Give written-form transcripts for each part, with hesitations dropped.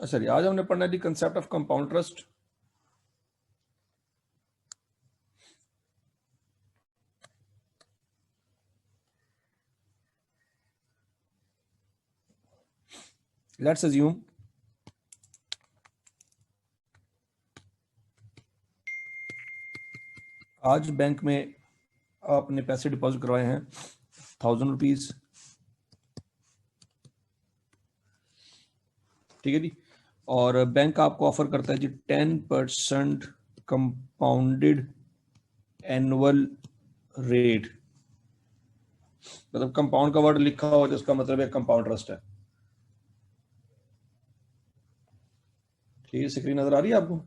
अच्छा जी, आज हमने पढ़ना है the concept of compound trust. Let's assume आज बैंक में आपने पैसे डिपॉजिट करवाए हैं 1000 रुपीज, ठीक है जी। और बैंक आपको ऑफर करता है जी 10% कंपाउंडेड एनुअल रेट। मतलब कंपाउंड का वर्ड लिखा हो तो उसका मतलब है कंपाउंड ट्रस्ट है। ठीक है, स्क्रीन नजर आ रही है आपको?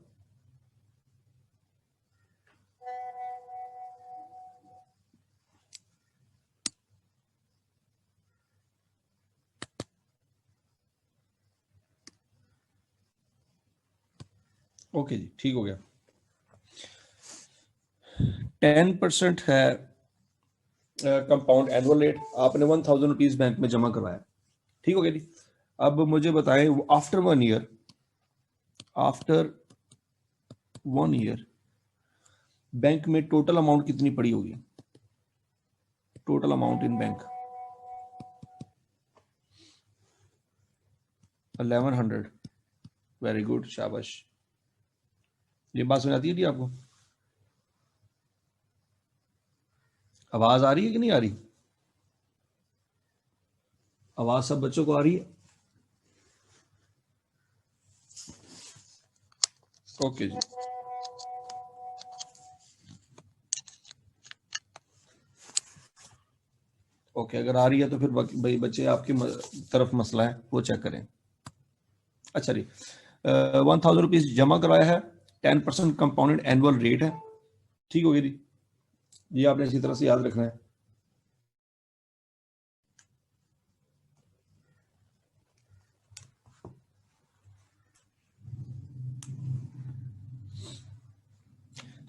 ओके जी, ठीक हो गया। 10% है कंपाउंड एनुअल रेट। आपने 1000 रुपीज बैंक में जमा करवाया, ठीक हो गया जी। अब मुझे बताएं after 1 year, after 1 year bank में टोटल अमाउंट कितनी पड़ी होगी? Total amount in bank 1100। Very good, शाबाश। ये बात समझ आती है जी आपको? आवाज आ रही है कि नहीं आ रही? आवाज सब बच्चों को आ रही है? ओके जी। ओके, अगर आ रही है तो फिर भाई बच्चे आपकी तरफ मसला है, वो चेक करें। अच्छा जी, 1000 रुपीज जमा करवाया है, 10% कंपाउंडेड एनुअल रेट है, ठीक हो गया जी। ये आपने इसी तरह से याद रखना है।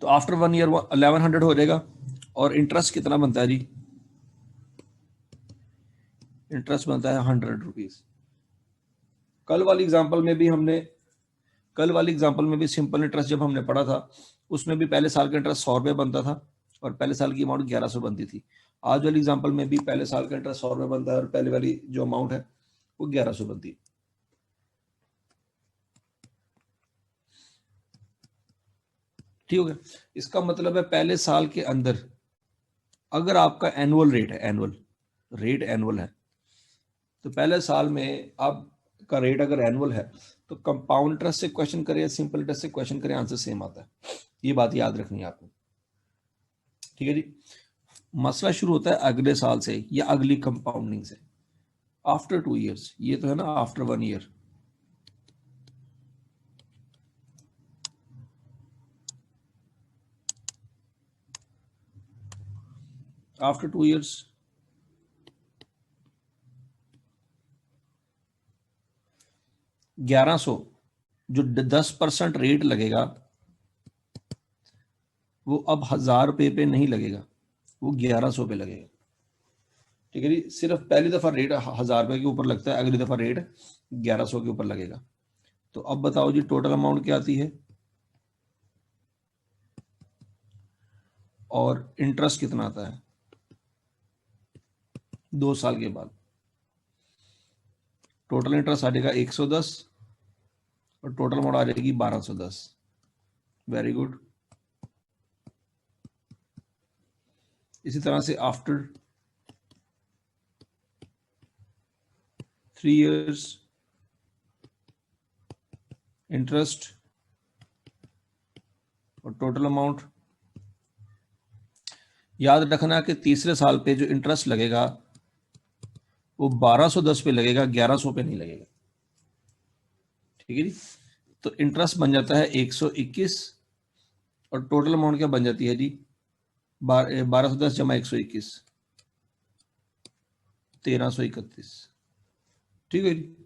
तो आफ्टर 1 ईयर 1100 हो जाएगा। और इंटरेस्ट कितना बनता है जी? इंटरेस्ट बनता है 100 रुपीज। कल वाली एग्जाम्पल में भी सिंपल इंटरेस्ट जब हमने पढ़ा था, उसमें भी पहले साल का इंटरेस्ट 100 रुपये बनता था और पहले साल की अमाउंट 1100 बनती थी। आज वाली एग्जाम्पल में भी पहले साल का इंटरेस्ट 100 रुपये बनता है और पहले वाली जो अमाउंट है वो 1100 बनती है। ठीक हो गया। इसका मतलब है पहले साल के अंदर अगर आपका एनुअल रेट है, एनुअल है, तो पहले साल में आपका रेट अगर एनुअल है तो कंपाउंड इंटरेस्ट से क्वेश्चन करें या सिंपल इंटरेस्ट से क्वेश्चन करें, आंसर सेम आता है। ये बात याद रखनी है आपको, ठीक है जी। मसला शुरू होता है अगले साल से या अगली कंपाउंडिंग से, आफ्टर 2 ईयर्स। ये तो है ना आफ्टर 1 ईयर। आफ्टर 2 ईयर्स 1100, जो 10% रेट लगेगा वो अब 1000 रुपये पे नहीं लगेगा, वो 1100 पे लगेगा, ठीक है जी। सिर्फ पहली दफा रेट 1000 रुपये के ऊपर लगता है, अगली दफा रेट 1100 के ऊपर लगेगा। तो अब बताओ जी टोटल अमाउंट क्या आती है और इंटरेस्ट कितना आता है 2 साल के बाद? टोटल इंटरेस्ट आ जाएगा 110 और टोटल अमाउंट आ जाएगी 1210। Very good. इसी तरह से आफ्टर 3 ईयर्स इंटरेस्ट और टोटल अमाउंट, याद रखना कि तीसरे साल पे जो इंटरेस्ट लगेगा वो 1210 पे लगेगा, 1100 पे नहीं लगेगा, ठीक है जी। तो इंटरेस्ट बन जाता है 121 और टोटल अमाउंट क्या बन जाती है जी? 1210 जमा 121, 1331, ठीक है जी।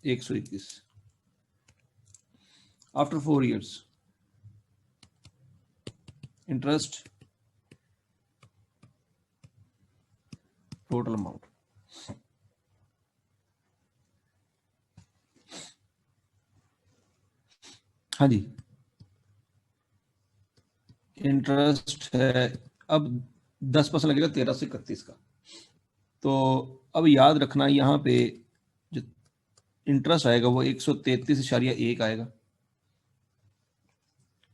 एक सौ इक्कीस। After 4 years interest total amount. हाँ जी, इंटरेस्ट है, अब 10% लगेगा 1331 का। तो अब याद रखना यहाँ पे जो इंटरेस्ट आएगा वो 133.1 आएगा।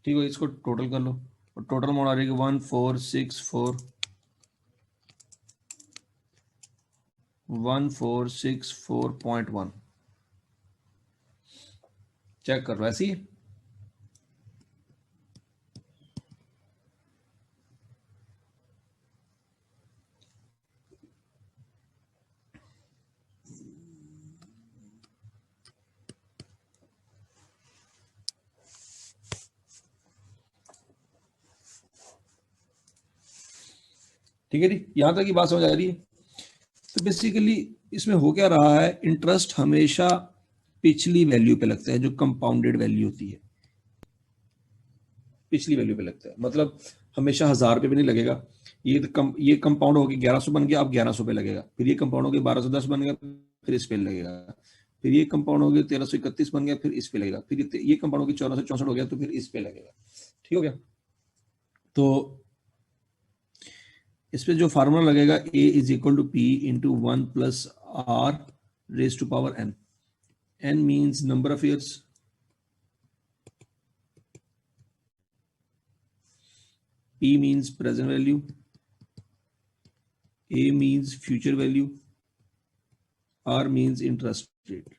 ठीक है, इसको टोटल कर लो और टोटल अमाउंट आ जाएगी 1464.1। चेक कर लो, ऐसी है। ठीक है जी, यहां तक की बात समझ आ रही है। तो बेसिकली इसमें हो क्या रहा है, इंटरेस्ट हमेशा पिछली वैल्यू पे लगता है, जो कंपाउंडेड वैल्यू होती है पिछली वैल्यू पे लगता है। मतलब हमेशा 1000 पे भी नहीं लगेगा। ये कंपाउंड हो गया 1100 बन गया, अब 1100 पे लगेगा। फिर ये कंपाउंड हो गया 1210 बन गया, फिर इस पे लगेगा। फिर ये कंपाउंड हो गया 1331 बन गया, फिर इस पे लगेगा। फिर ये कंपाउंड हो गया 1464 हो गया, तो फिर इस पे लगेगा। ठीक हो गया। तो इस पे जो फार्मूला लगेगा a is equal to P into 1 plus R raise to power n। n means number of years, p means present value, a means future value, r means interest rate।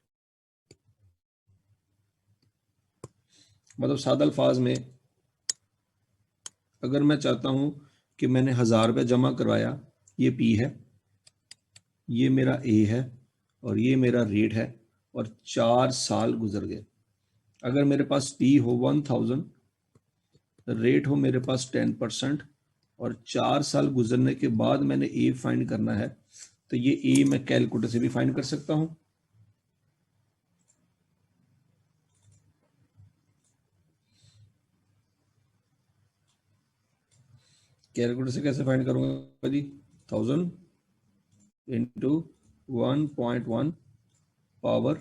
मतलब सादा अल्फाज में अगर मैं चाहता हूं कि मैंने 1000 रुपया जमा करवाया, ये p है, ये मेरा a है और ये मेरा रेट है, और 4 साल गुजर गए। अगर मेरे पास p हो 1000, रेट हो मेरे पास 10%, और 4 साल गुजरने के बाद मैंने a फाइंड करना है, तो ये a मैं कैलकुलेटर से भी फाइंड कर सकता हूं। कैलकुलेटर से कैसे फाइंड करूंगा जी, 1000 इंटू 1.1 पावर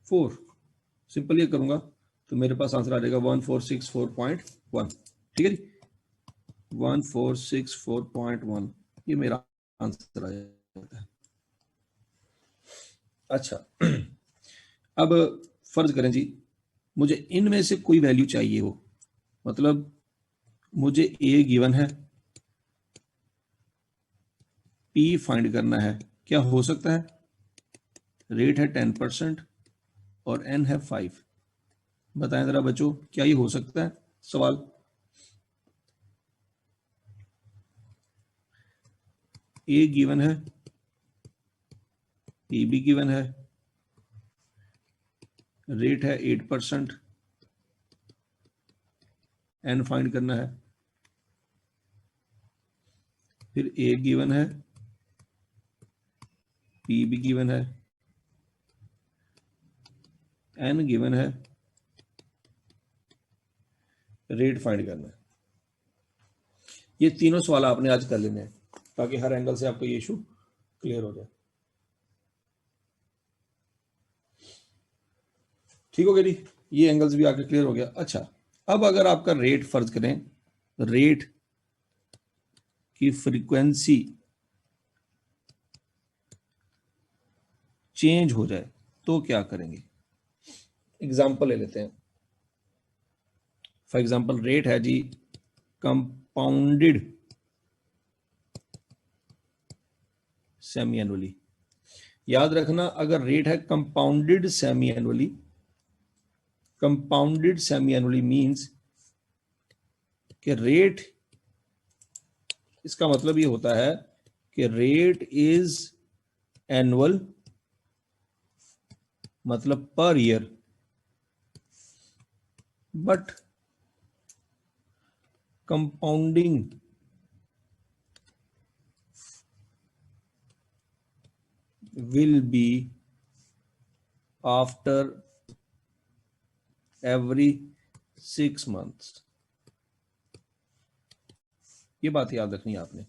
4, सिंपल ये करूंगा तो मेरे पास आंसर आ जाएगा 1464.1। ठीक है जी, 1464.1 ये मेरा आंसर आ जाता है। अच्छा, अब फर्ज करें जी मुझे इनमें से कोई वैल्यू चाहिए हो, मतलब मुझे ए गिवन है, पी फाइंड करना है। क्या हो सकता है, रेट है 10% और एन है 5। बताएं जरा बच्चों, क्या ये हो सकता है सवाल? ए गिवन है, पी भी गिवन है, रेट है 8%, एन फाइंड करना है। फिर ए गिवन है, पी भी गिवन है, एन गिवन है, रेट फाइंड करना है। ये तीनों सवाल आपने आज कर लेने हैं ताकि हर एंगल से आपको ये इशू क्लियर हो जाए। ठीक हो गया जी, ये एंगल्स भी आके क्लियर हो गया। अच्छा, अब अगर आपका रेट फर्ज करें, रेट की फ्रीक्वेंसी चेंज हो जाए तो क्या करेंगे? एग्जाम्पल ले लेते हैं। फॉर एग्जाम्पल रेट है जी कंपाउंडेड सेमी एनुअली। याद रखना, अगर रेट है compounded semi annually, compounded semi annually means कि रेट, इसका मतलब ये होता है कि रेट इज एनुअल, मतलब per year, but compounding will be after every 6 months। ये बात याद रखनी है आपने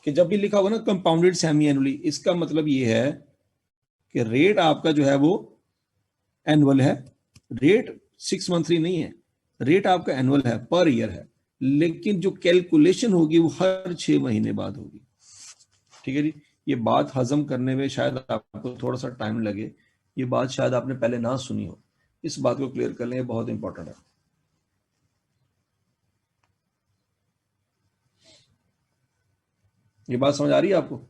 कि जब भी लिखा होगा ना कंपाउंडेड सेमी एनुअली, इसका मतलब ये है कि रेट आपका जो है वो एनुअल है, रेट 6 मंथली नहीं है, रेट आपका एनुअल है, पर ईयर है, लेकिन जो कैलकुलेशन होगी वो हर 6 महीने बाद होगी। ठीक है जी, ये बात हजम करने में शायद आपको थोड़ा सा टाइम लगे, ये बात शायद आपने पहले ना सुनी हो, इस बात को क्लियर कर लें, ये बहुत इंपॉर्टेंट है। ये बात समझ आ रही है आपको?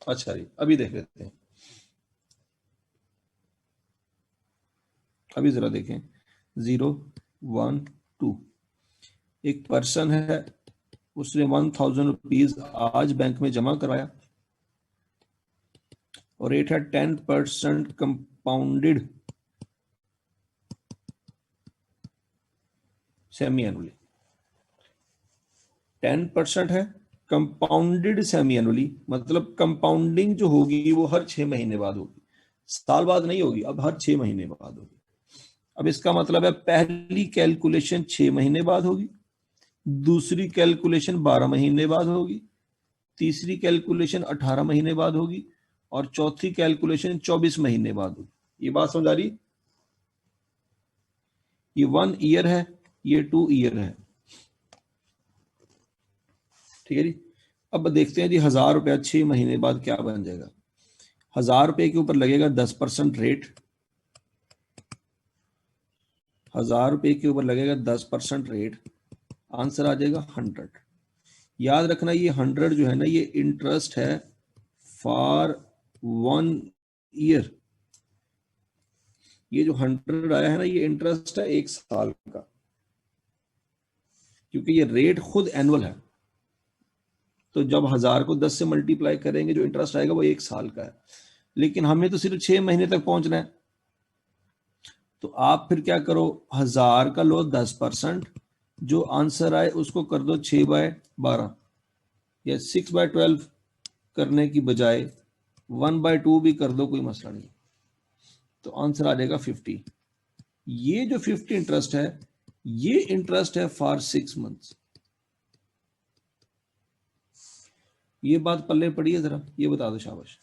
अच्छा जी, अभी देख लेते हैं, अभी जरा देखें 0 1 2, एक पर्सन है, उसने 1000 रुपीज आज बैंक में जमा कराया और रेट है 10% कंपाउंडेड सेमी एनुअली। 10% है कंपाउंडेड सेमी एनुअली, मतलब कंपाउंडिंग जो होगी वो हर 6 महीने बाद होगी, साल बाद नहीं होगी, अब हर 6 महीने बाद होगी। अब इसका मतलब है पहली कैलकुलेशन 6 महीने बाद होगी, दूसरी कैलकुलेशन 12 महीने बाद होगी, तीसरी कैलकुलेशन 18 महीने बाद होगी और चौथी कैलकुलेशन 24 महीने बाद होगी। ये बात समझ आ रही? ये 1 ईयर है, ये 2 ईयर है। ठीक है जी, अब देखते हैं जी 1000 रुपया 6 महीने बाद क्या बन जाएगा। 1000 रुपये के ऊपर लगेगा 10% रेट, 1000 रुपये के ऊपर लगेगा 10% रेट, आंसर आ जाएगा 100। याद रखना ये 100 जो है ना, ये इंटरेस्ट है फॉर 1 ईयर। ये जो 100 आया है ना, ये इंटरेस्ट है 1 साल का, क्योंकि ये रेट खुद एनुअल है। तो जब 1000 को 10 से मल्टीप्लाई करेंगे, जो इंटरेस्ट आएगा वो 1 साल का है, लेकिन हमें तो सिर्फ 6 महीने तक पहुंचना है। तो आप फिर क्या करो, 1000 का लो 10%, जो आंसर आए उसको कर दो 6/12 या 6/12 करने की बजाय 1/2 भी कर दो, कोई मसला नहीं, तो आंसर आ जाएगा 50। ये जो 50 इंटरेस्ट है, ये इंटरेस्ट है फॉर 6 मंथ्स। ये बात पल्ले पड़ी है, जरा ये बता दो शाबाश।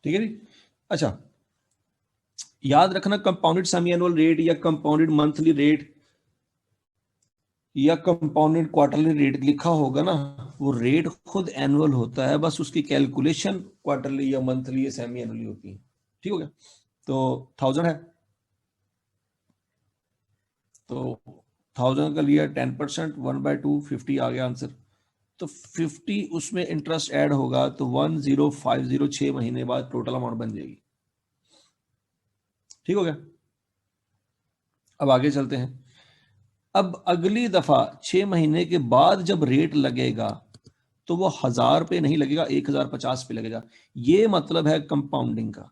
ठीक है जी, अच्छा याद रखना कंपाउंडेड सेमी एनुअल रेट या कंपाउंडेड मंथली रेट या कंपाउंडेड क्वार्टरली रेट लिखा होगा ना, वो रेट खुद एनुअल होता है, बस उसकी कैलकुलेशन क्वार्टरली या मंथली या सेमी एनुअली होती है। ठीक हो गया? तो 1000 है, तो 1000 का लिया 10%, 1/2 50 आ गया आंसर। तो 50 उसमें इंटरेस्ट ऐड होगा तो 1050 6 महीने बाद टोटल अमाउंट बन जाएगी। ठीक हो गया? अब आगे चलते हैं। अब अगली दफा 6 महीने के बाद जब रेट लगेगा तो वो 1000 पे नहीं लगेगा, 1050 पे लगेगा। ये मतलब है कंपाउंडिंग का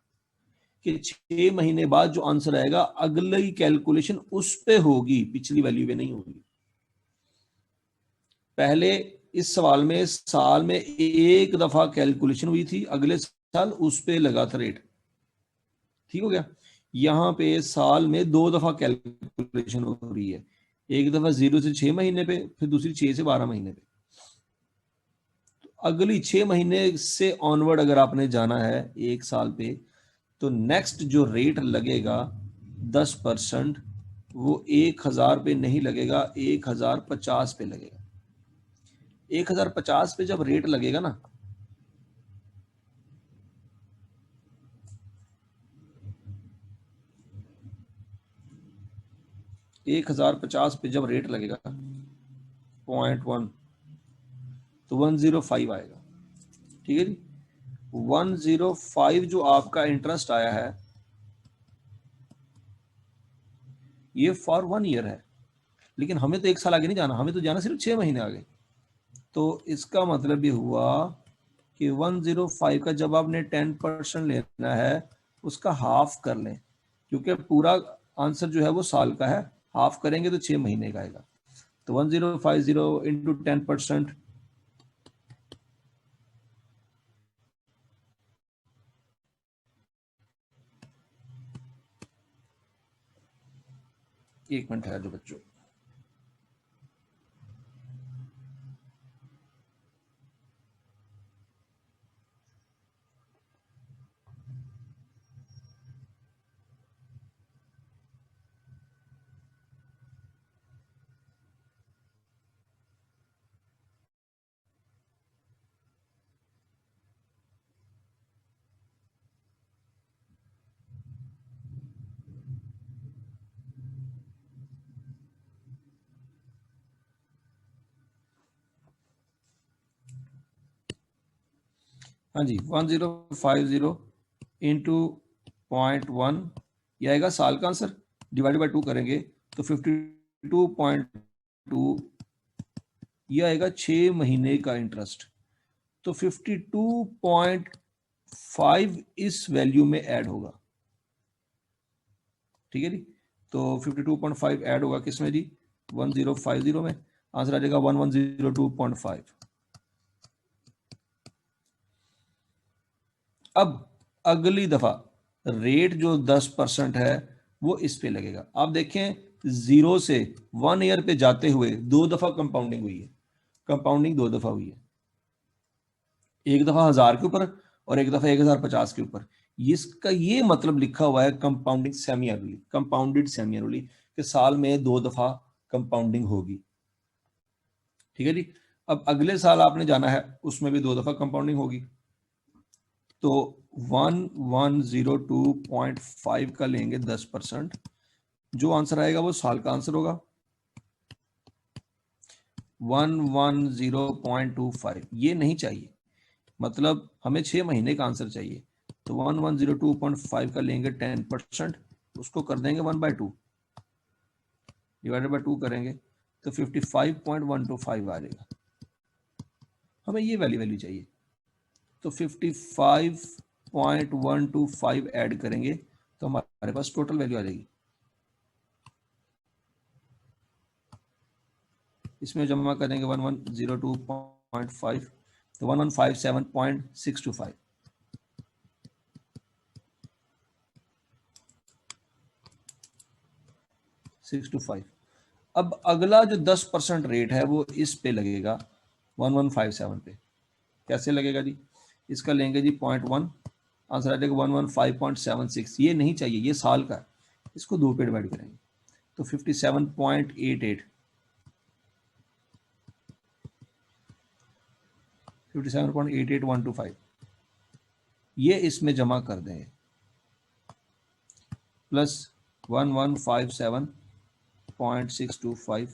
कि 6 महीने बाद जो आंसर आएगा अगली कैलकुलेशन उस पे होगी, पिछली वैल्यू पे नहीं होगी। पहले इस सवाल में साल में एक दफा कैलकुलेशन हुई थी, अगले साल उस पे लगा था रेट। ठीक हो गया? यहां पे साल में 2 दफा कैलकुलेशन हो रही है, एक दफा 0 से 6 महीने पे, फिर दूसरी 6 से 12 महीने पे। तो अगली 6 महीने से ऑनवर्ड अगर आपने जाना है 1 साल पे, तो नेक्स्ट जो रेट लगेगा 10%, वो 1000 पे नहीं लगेगा, 1050 पे लगेगा। 1050 पे जब रेट लगेगा ना, 1050 पे जब रेट लगेगा 0.1 तो 105 आएगा। ठीक है जी, 105 जो आपका इंटरेस्ट आया है ये फॉर 1 ईयर है, लेकिन हमें तो 1 साल आगे नहीं जाना, हमें तो जाना सिर्फ 6 महीने आगे। तो इसका मतलब ये हुआ कि 105 का जब आपने 10% लेना है उसका हाफ कर लें, क्योंकि पूरा आंसर जो है वो साल का है, हाफ करेंगे तो 6 महीने का आएगा। तो 1050 इंटू 10%, एक मिनट है जो बच्चों, हाँ जी 1050 इंटू 0.1 ये आएगा साल का आंसर, डिवाइड बाई 2 करेंगे तो 52.2 ये आएगा 6 महीने का इंटरेस्ट। तो 52.5 इस वैल्यू में ऐड होगा। ठीक है जी, तो 52.5 ऐड होगा किसमें जी, 1050 में, आंसर आ जाएगा 1102.5। अब अगली दफा रेट जो 10% है वो इस पे लगेगा। आप देखें 0 से 1 ईयर पे जाते हुए 2 दफा कंपाउंडिंग हुई है, कंपाउंडिंग 2 दफा हुई है, एक दफा 1000 के ऊपर और एक दफा 1050 के ऊपर। इसका ये मतलब लिखा हुआ है compounding semi annually, compounded semi annually, कि साल में 2 दफा कंपाउंडिंग होगी। ठीक है जी, अब अगले साल आपने जाना है उसमें भी 2 दफा कंपाउंडिंग होगी। तो 1102.5 का लेंगे 10%, जो आंसर आएगा वो साल का आंसर होगा 110.25। ये नहीं चाहिए, मतलब हमें 6 महीने का आंसर चाहिए। तो 1102.5 का लेंगे 10%, उसको कर देंगे 1/2, डिवाइडेड बाई 2 करेंगे तो 55.125 आ जाएगा। हमें ये वैल्यू चाहिए, तो 55.125 ऐड करेंगे तो हमारे पास टोटल वैल्यू आ जाएगी। इसमें जमा करेंगे 1102.5 तो 1157.625। अब अगला जो 10% रेट है वो इस पे लगेगा 1157 पे। कैसे लगेगा जी, इसका लेंगे जी 0.1, आंसर आ जाएगा 115.76। ये नहीं चाहिए, ये साल का है, इसको 2 पे डिवाइड करेंगे तो 57.88, 57.88125 ये इसमें जमा कर देंगे, प्लस 1157.625,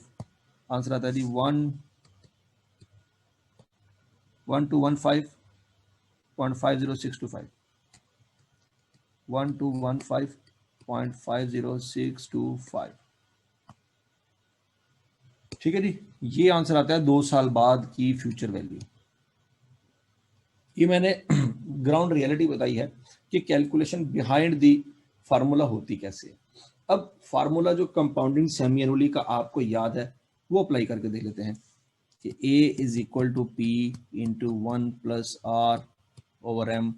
आंसर आता है जी 1215.50625, 1215.50625। ठीक है जी, ये आंसर आता है 2 साल बाद की फ्यूचर वैल्यू। ये मैंने ग्राउंड रियलिटी बताई है कि कैलकुलेशन बिहाइंड दी फार्मूला होती कैसे है। अब फार्मूला जो कंपाउंडिंग सेमी एनुअली का आपको याद है वो अप्लाई करके देख लेते हैं कि A is equal to P into 1 plus R over M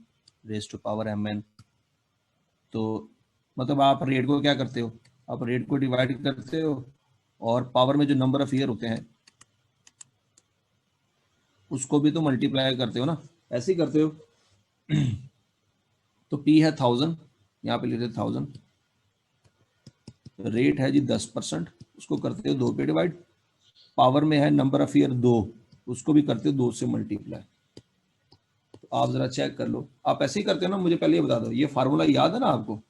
raise to power M N. तो मतलब आप रेट को क्या करते हो, आप रेट को डिवाइड करते हो और पावर में जो नंबर ऑफ ईयर होते हैं उसको भी तो मल्टीप्लाई करते हो ना, ऐसे ही करते हो। तो P है 1000, यहाँ पे लेते 1000, रेट है जी 10%, उसको करते हो 2 पे डिवाइड, पावर में है नंबर ऑफ ईयर 2, उसको भी करते हो 2 से मल्टीप्लाई। तो आप जरा चेक कर लो, आप ऐसे ही करते हो ना, मुझे पहले ये बता दो, ये फार्मूला याद है ना आपको?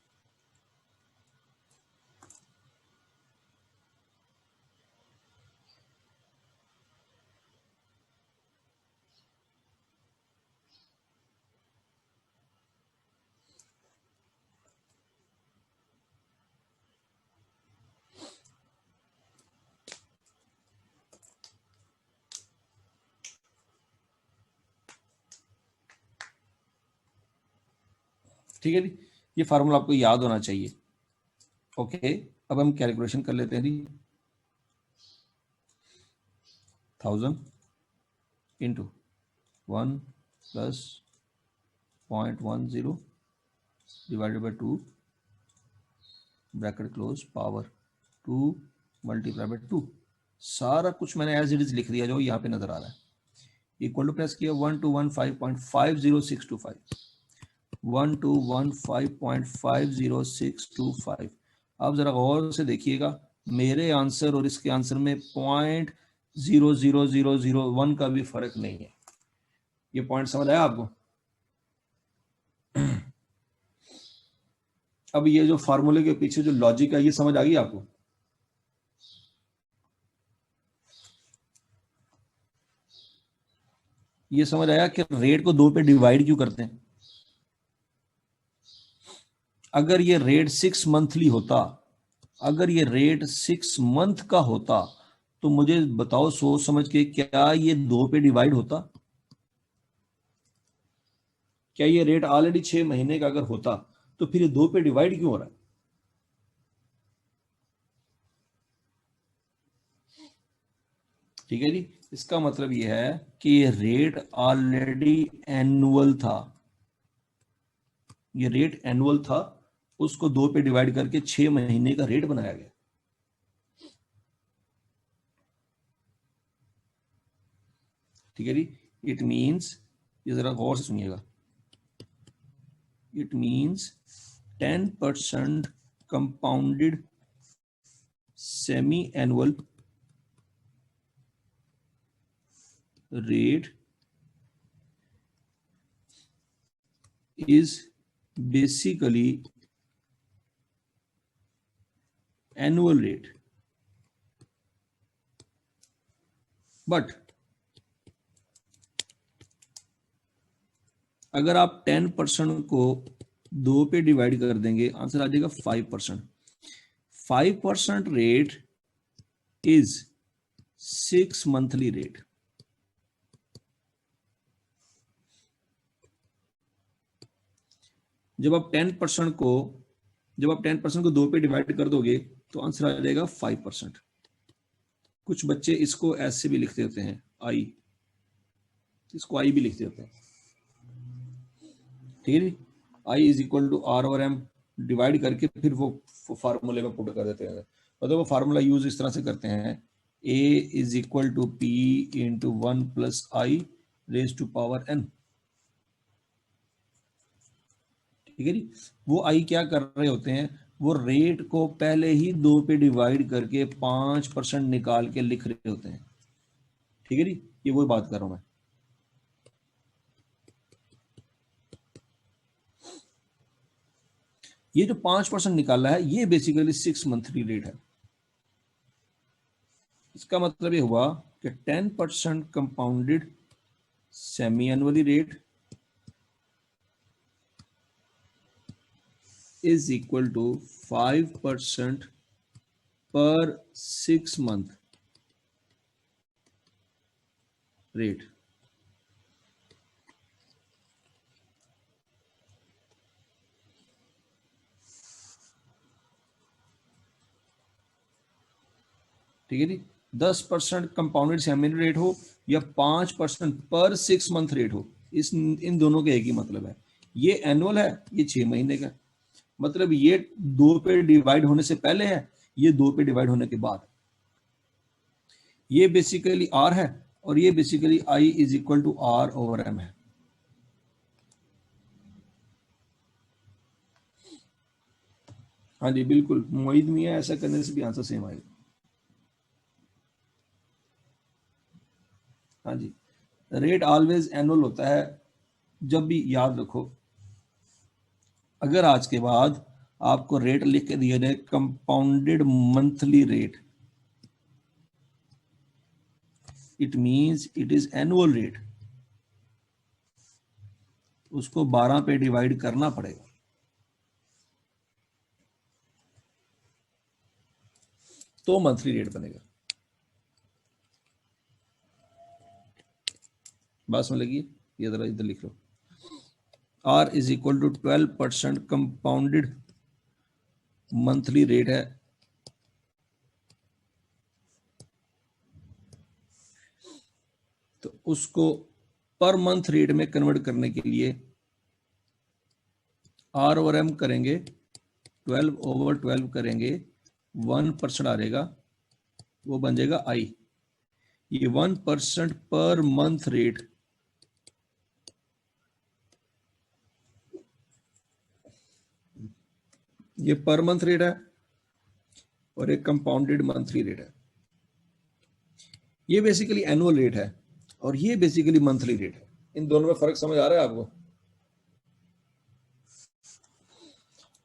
ठीक है जी, ये फार्मूला आपको याद होना चाहिए। ओके, अब हम कैलकुलेशन कर लेते हैं जी। 1000 into 1 plus 0.10 divided by 2 bracket close power 2 multiply by 2। सारा कुछ मैंने एज इट इज लिख दिया जो यहाँ पे नजर आ रहा है। इक्वल टू प्रेस किया 1215.50625 1215.50625। आप जरा गौर से देखिएगा, मेरे आंसर और इसके आंसर में 0.00001 का भी फर्क नहीं है। ये पॉइंट समझ आया आपको? अब ये जो फार्मूले के पीछे जो लॉजिक है ये समझ आ गई आपको? ये समझ आया कि रेट को 2 पे डिवाइड क्यों करते हैं? अगर ये रेट 6 मंथली होता, अगर ये रेट 6 मंथ का होता तो मुझे बताओ सोच समझ के, क्या ये 2 पे डिवाइड होता? क्या ये रेट ऑलरेडी 6 महीने का अगर होता तो फिर ये 2 पे डिवाइड क्यों हो रहा है? ठीक है जी, इसका मतलब ये है कि ये रेट ऑलरेडी एनुअल था। ये रेट एनुअल था, उसको 2 पे डिवाइड करके 6 महीने का रेट बनाया गया। ठीक है जी, इट मीन्स, ये जरा गौर से सुनिएगा, it means 10% compounded semi annual rate is basically annual rate, but अगर आप 10% को 2 पे डिवाइड कर देंगे, आंसर आ जाएगा 5%। 5% रेट इज 6 मंथली रेट। जब आप 10% को 2 पे डिवाइड कर दोगे तो आंसर आ जाएगा 5%। कुछ बच्चे इसको ऐसे भी लिखते होते हैं, आई, इसको आई भी लिखते होते हैं। ठीक है जी, आई इज इक्वल टू आर और एम डिवाइड करके फिर वो फार्मूले में पुट कर देते हैं। मतलब वो फार्मूला यूज इस तरह से करते हैं, A is equal to P into 1 plus i raise to power n. ठीक है जी, वो आई क्या कर रहे होते हैं, वो रेट को पहले ही 2 पे डिवाइड करके 5% निकाल के लिख रहे होते हैं। ठीक है जी, ये वही बात कर रहा हूं मैं। ये जो 5% निकाला है ये बेसिकली 6 मंथली रेट है। इसका मतलब ये हुआ कि 10% compounded semi annually rate is equal to 5% per 6 month rate। ठीक है जी, 10% कंपाउंडेड सेमी रेट हो या 5% पर 6 मंथ रेट हो, इन दोनों के एक ही मतलब है। ये एनुअल है, ये 6 महीने का, मतलब ये 2 पे डिवाइड होने से पहले है, ये 2 पे डिवाइड होने के बाद। ये बेसिकली आर है और ये basically I is equal to R over M है। हाँ जी बिल्कुल, मोहित मियां, ऐसा करने से भी आंसर सेम आएगा। हाँ जी, रेट ऑलवेज एनुअल होता है। जब भी याद रखो, अगर आज के बाद आपको रेट लिख के दिया जाए compounded monthly rate, it means it is annual rate, उसको 12 पे डिवाइड करना पड़ेगा। तो मंथली रेट बनेगा। बात समझ लगी? ये जरा इधर लिख लो। R is equal to 12% compounded monthly rate है, तो उसको पर मंथ रेट में कन्वर्ट करने के लिए R और M करेंगे 12/12 करेंगे, 1% आ जाएगा, वो बन जाएगा I। ये 1% पर मंथ रेट ये पर मंथ रेट है और एक कंपाउंडेड मंथली रेट है। ये बेसिकली एनुअल रेट है और ये बेसिकली मंथली रेट है। इन दोनों में फर्क समझ आ रहा है आपको?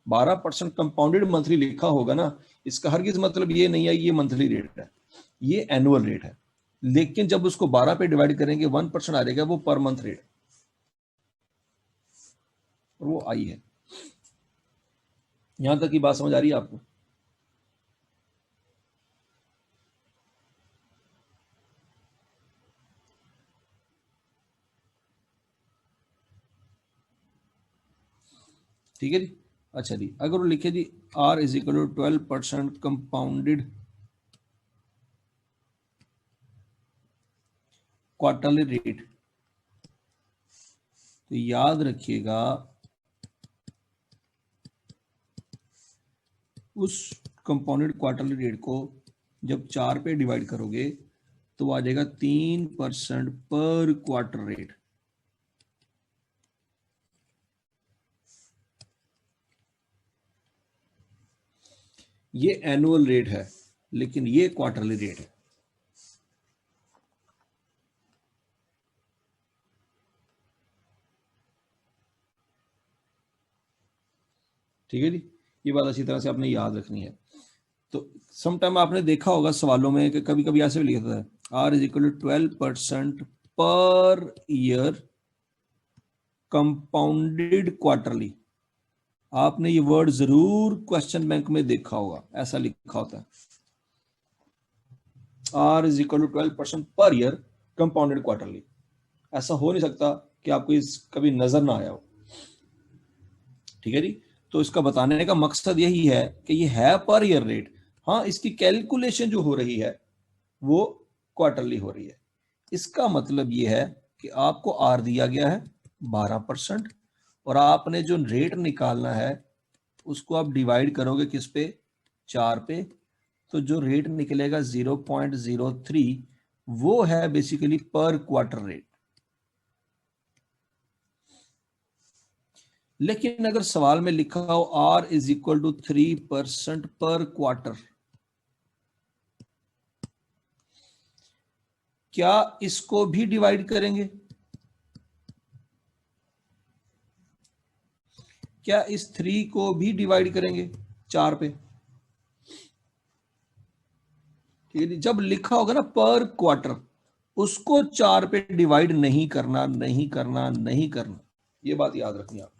12% कंपाउंडेड मंथली लिखा होगा ना, इसका हरगिज मतलब ये नहीं है ये मंथली रेट है, ये एनुअल रेट है। लेकिन जब उसको 12 पे डिवाइड करेंगे 1% आ जाएगा, वो पर मंथ रेट और वो आई है। यहां तक की बात समझ आ रही है आपको? ठीक है जी। अच्छा जी, अगर वो लिखे जी R is equal to 12% compounded quarterly rate, तो याद रखिएगा उस कंपाउंडेड क्वार्टरली रेट को जब 4 पे डिवाइड करोगे तो आ जाएगा 3% पर क्वार्टर रेट। ये एनुअल रेट है लेकिन ये क्वार्टरली रेट है। ठीक है जी, ये बात अच्छी तरह से आपने याद रखनी है। तो समटाइम आपने देखा होगा सवालों में कि कभी कभी ऐसे भी लिखा था R is equal to 12% per year compounded quarterly. आपने ये वर्ड जरूर क्वेश्चन बैंक में देखा होगा, ऐसा लिखा होता है R is equal to 12% per year compounded quarterly. ऐसा हो नहीं सकता कि आपको इस कभी नजर ना आया हो। ठीक है जी, तो इसका बताने का मकसद यही है कि ये है पर ईयर रेट, हाँ इसकी कैलकुलेशन जो हो रही है वो क्वार्टरली हो रही है। इसका मतलब ये है कि आपको आर दिया गया है 12% और आपने जो रेट निकालना है उसको आप डिवाइड करोगे किस पे, 4 पे, तो जो रेट निकलेगा 0.03 वो है बेसिकली पर क्वार्टर रेट। लेकिन अगर सवाल में लिखा हो R इज इक्वल टू 3% पर क्वार्टर, क्या इसको भी डिवाइड करेंगे? क्या इस 3 को भी डिवाइड करेंगे 4 पे? ठीक है, जब लिखा होगा ना पर क्वार्टर, उसको 4 पे डिवाइड नहीं करना, नहीं करना, नहीं करना, ये बात याद रखनी आप।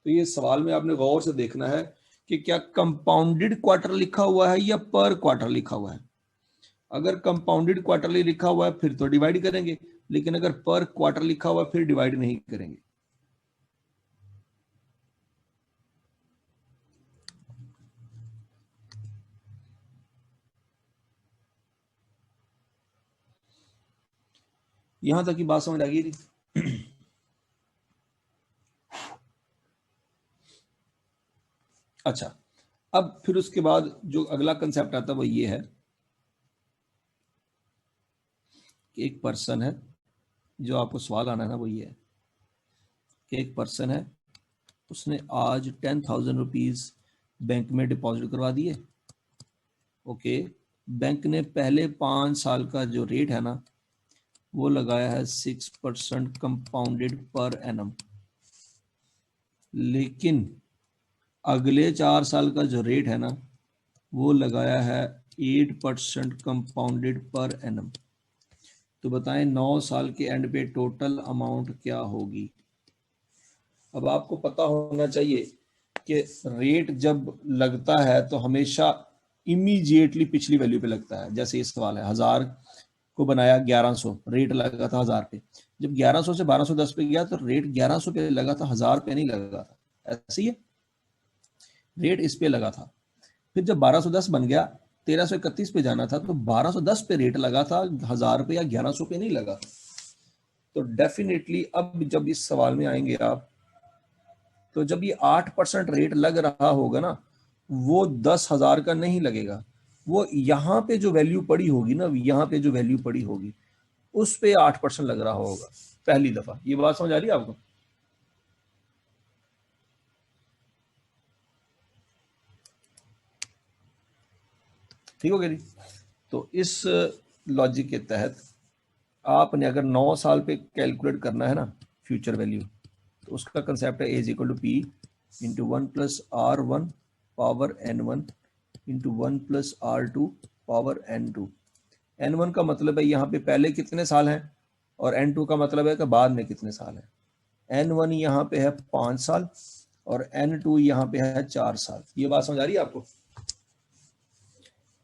तो ये सवाल में आपने गौर से देखना है कि क्या कंपाउंडेड क्वार्टर लिखा हुआ है या पर क्वार्टर लिखा हुआ है। अगर कंपाउंडेड क्वार्टरली लिखा हुआ है फिर तो डिवाइड करेंगे, लेकिन अगर पर क्वार्टर लिखा हुआ है फिर डिवाइड नहीं करेंगे। यहां तक की बात समझ आ गई? अच्छा, अब फिर उसके बाद जो अगला कंसेप्ट आता है वो ये है कि एक पर्सन है, जो आपको सवाल आना है ना वो ये है कि एक पर्सन है, उसने आज 10,000 रुपीज बैंक में डिपॉजिट करवा दिए। ओके, बैंक ने पहले 5 साल का जो रेट है ना वो लगाया है 6% कंपाउंडेड पर एनम, लेकिन अगले 4 साल का जो रेट है ना वो लगाया है 8% कंपाउंडेड पर एनम। तो बताएं 9 साल के एंड पे टोटल अमाउंट क्या होगी? अब आपको पता होना चाहिए कि रेट जब लगता है तो हमेशा इमीडिएटली पिछली वैल्यू पे लगता है। जैसे ये सवाल है 1000 को बनाया 1100, रेट लगा था 1000 पे। जब 1100 से 1210 पे गया तो रेट 1100 पे लगा था, 1000 पे नहीं लगा था। ऐसे ही है, रेट इस पे लगा था। फिर जब 1210 बन गया, 1331 पे जाना था तो 1210 पे रेट लगा था, 1000 पे या 1100 पे नहीं लगा। तो डेफिनेटली अब जब इस सवाल में आएंगे आप, तो जब ये 8% रेट लग रहा होगा ना, वो 10,000 का नहीं लगेगा, वो यहाँ पे जो वैल्यू पड़ी होगी ना, यहाँ पे जो वैल्यू पड़ी होगी उस पे 8% लग रहा होगा पहली दफा। ये बात समझ आ रही है आपको? ठीक हो गया जी? तो इस लॉजिक के तहत आपने अगर 9 साल पे कैलकुलेट करना है ना फ्यूचर वैल्यू, तो उसका कंसेप्ट है A equal to P into 1+R1 power N1 into 1+R2 power N2। N1 का मतलब है यहाँ पे पहले कितने साल हैं, और N2 का मतलब है कि बाद में कितने साल हैं। N1 यहाँ पे है 5 साल और N2 यहाँ पे है 4 साल। ये बात समझ आ रही है आपको?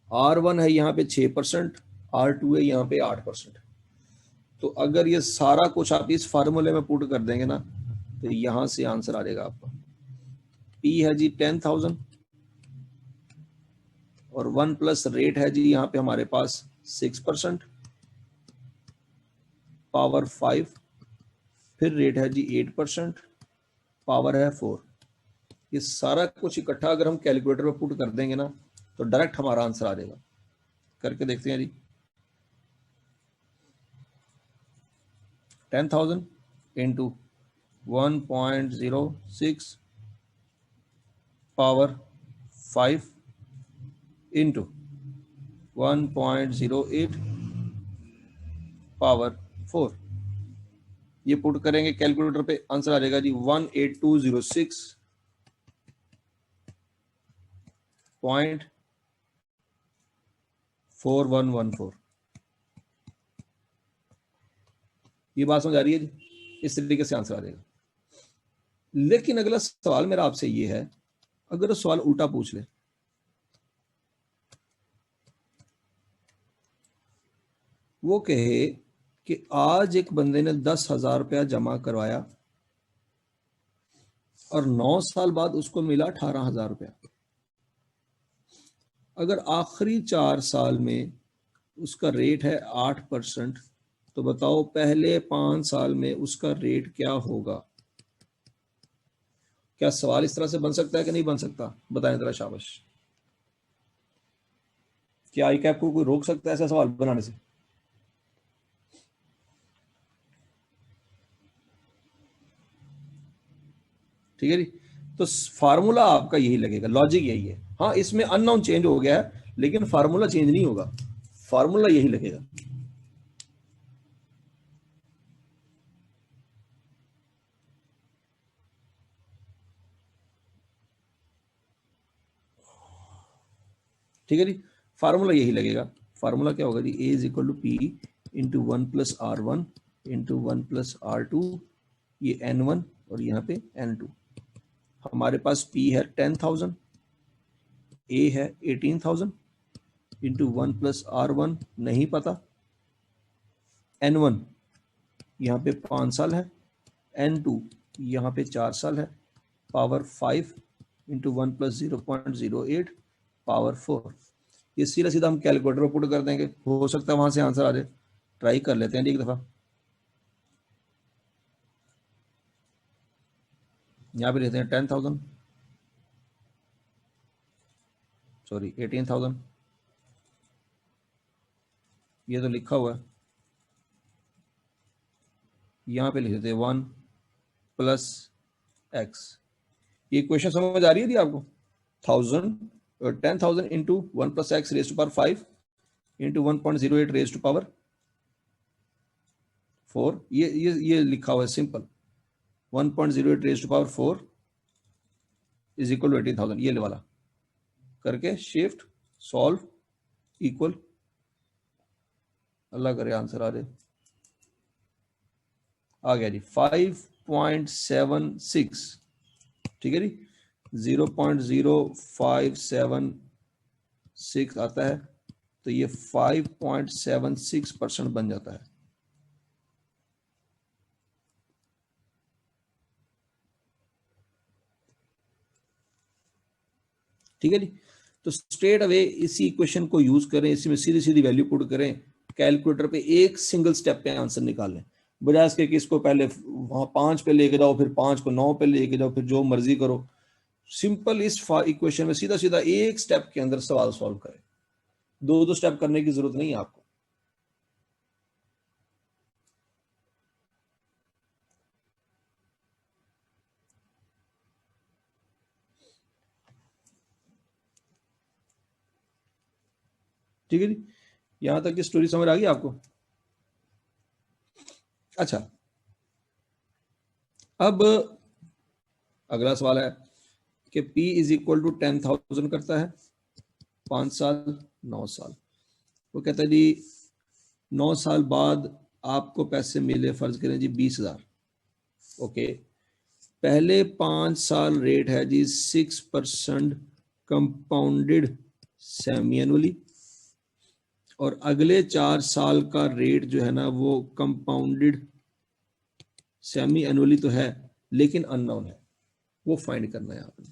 R1 है यहाँ पे 6%, R2 है यहाँ पे 8%। तो अगर ये सारा कुछ आप इस फार्मूले में पुट कर देंगे ना, तो यहां से आंसर आ जाएगा आपका। P है जी 10,000 और 1 प्लस रेट है जी यहाँ पे हमारे पास 6%, पावर 5, फिर रेट है जी 8%, पावर है 4। ये सारा कुछ इकट्ठा अगर हम कैलकुलेटर में पुट कर देंगे ना, तो डायरेक्ट हमारा आंसर आ जाएगा। करके देखते हैं जी। 10,000 इंटू 1.06 पावर 5 इंटू 1.08 पावर 4। ये पुट करेंगे कैलकुलेटर पे, आंसर आ जाएगा जी 18206.4114। ये बात समझ आ रही है जी? इस तरीके से आंसर आ जाएगा। लेकिन अगला सवाल मेरा आपसे ये है, अगर सवाल उल्टा पूछ ले, वो कहे कि आज एक बंदे ने 10,000 रुपया जमा करवाया और 9 साल बाद उसको मिला 18,000 रुपया। अगर आखिरी 4 साल में उसका रेट है 8%, तो बताओ पहले 5 साल में उसका रेट क्या होगा? क्या सवाल इस तरह से बन सकता है कि नहीं बन सकता? बताएं जरा, शाबाश। क्या आई कैप को कोई रोक सकता है ऐसा सवाल बनाने से? ठीक है जी? तो फार्मूला आपका यही लगेगा, लॉजिक यही है। हाँ, इसमें अननोन चेंज हो गया है, लेकिन फार्मूला चेंज नहीं होगा, फार्मूला यही लगेगा। ठीक है जी? फार्मूला यही लगेगा। फार्मूला क्या होगा जी? A is equal to P into 1+R1 into 1+R2, ये N1 और यहाँ पे N2। हमारे पास P है 10,000, A है 18,000 इंटू 1+R1 नहीं पता, N1 यहाँ पे 5 साल है, N2 यहाँ पे 4 साल है, पावर 5 इंटू 1+0.08 पावर 4। ये सीधा सीधा हम कैलकुलेटर में पुट कर देंगे, हो सकता है वहां से आंसर आ जाए। ट्राई कर लेते हैं एक दफा। यहाँ पे लेते हैं 10,000, सॉरी 18,000, ये तो लिखा हुआ है। यहाँ पे लिख देते हैं 1+x। ये क्वेश्चन समझ आ रही है थी आपको? 10,000 into 1+x raise to power 5 into 1.08 raise to power 4। ये लिखा हुआ है simple. 1.08 raise to power 4 is equal to 18,000, ये वाला करके शिफ्ट सॉल्व इक्वल, अल्लाह करे आंसर आ जाए। आ गया जी 5.76। ठीक है जी? 0.0576 आता है। तो तो ये 5.76% बन जाता है। ठीक है जी। तो स्ट्रेट अवे इसी इक्वेशन को यूज करें, इसी में सीधी सीधी वैल्यू पुट करें, कैलकुलेटर पे एक सिंगल स्टेप पे आंसर निकालें, बजाय इसके कि इसको पहले वहां 5 पे लेके जाओ, फिर 5 को 9 पे लेके जाओ, फिर जो मर्जी करो। सिंपल इस इक्वेशन में सीधा सीधा एक स्टेप के अंदर सवाल सॉल्व करें, दो दो स्टेप करने की जरूरत नहीं है आपको। ठीक है जी, यहां तक की स्टोरी समझ आ गई आपको? अच्छा, अब अगला सवाल है कि P इज इक्वल टू 10,000 करता है, 5 साल 9 साल। वो कहता है जी 9 साल बाद आपको पैसे मिले, फर्ज करें जी 20,000। ओके, पहले 5 साल रेट है जी 6% कंपाउंडेड सेमी एनुअली, और अगले 4 साल का रेट जो है ना वो कंपाउंडेड सेमी एनुअली तो है लेकिन अननोन है, वो फाइंड करना है आपने।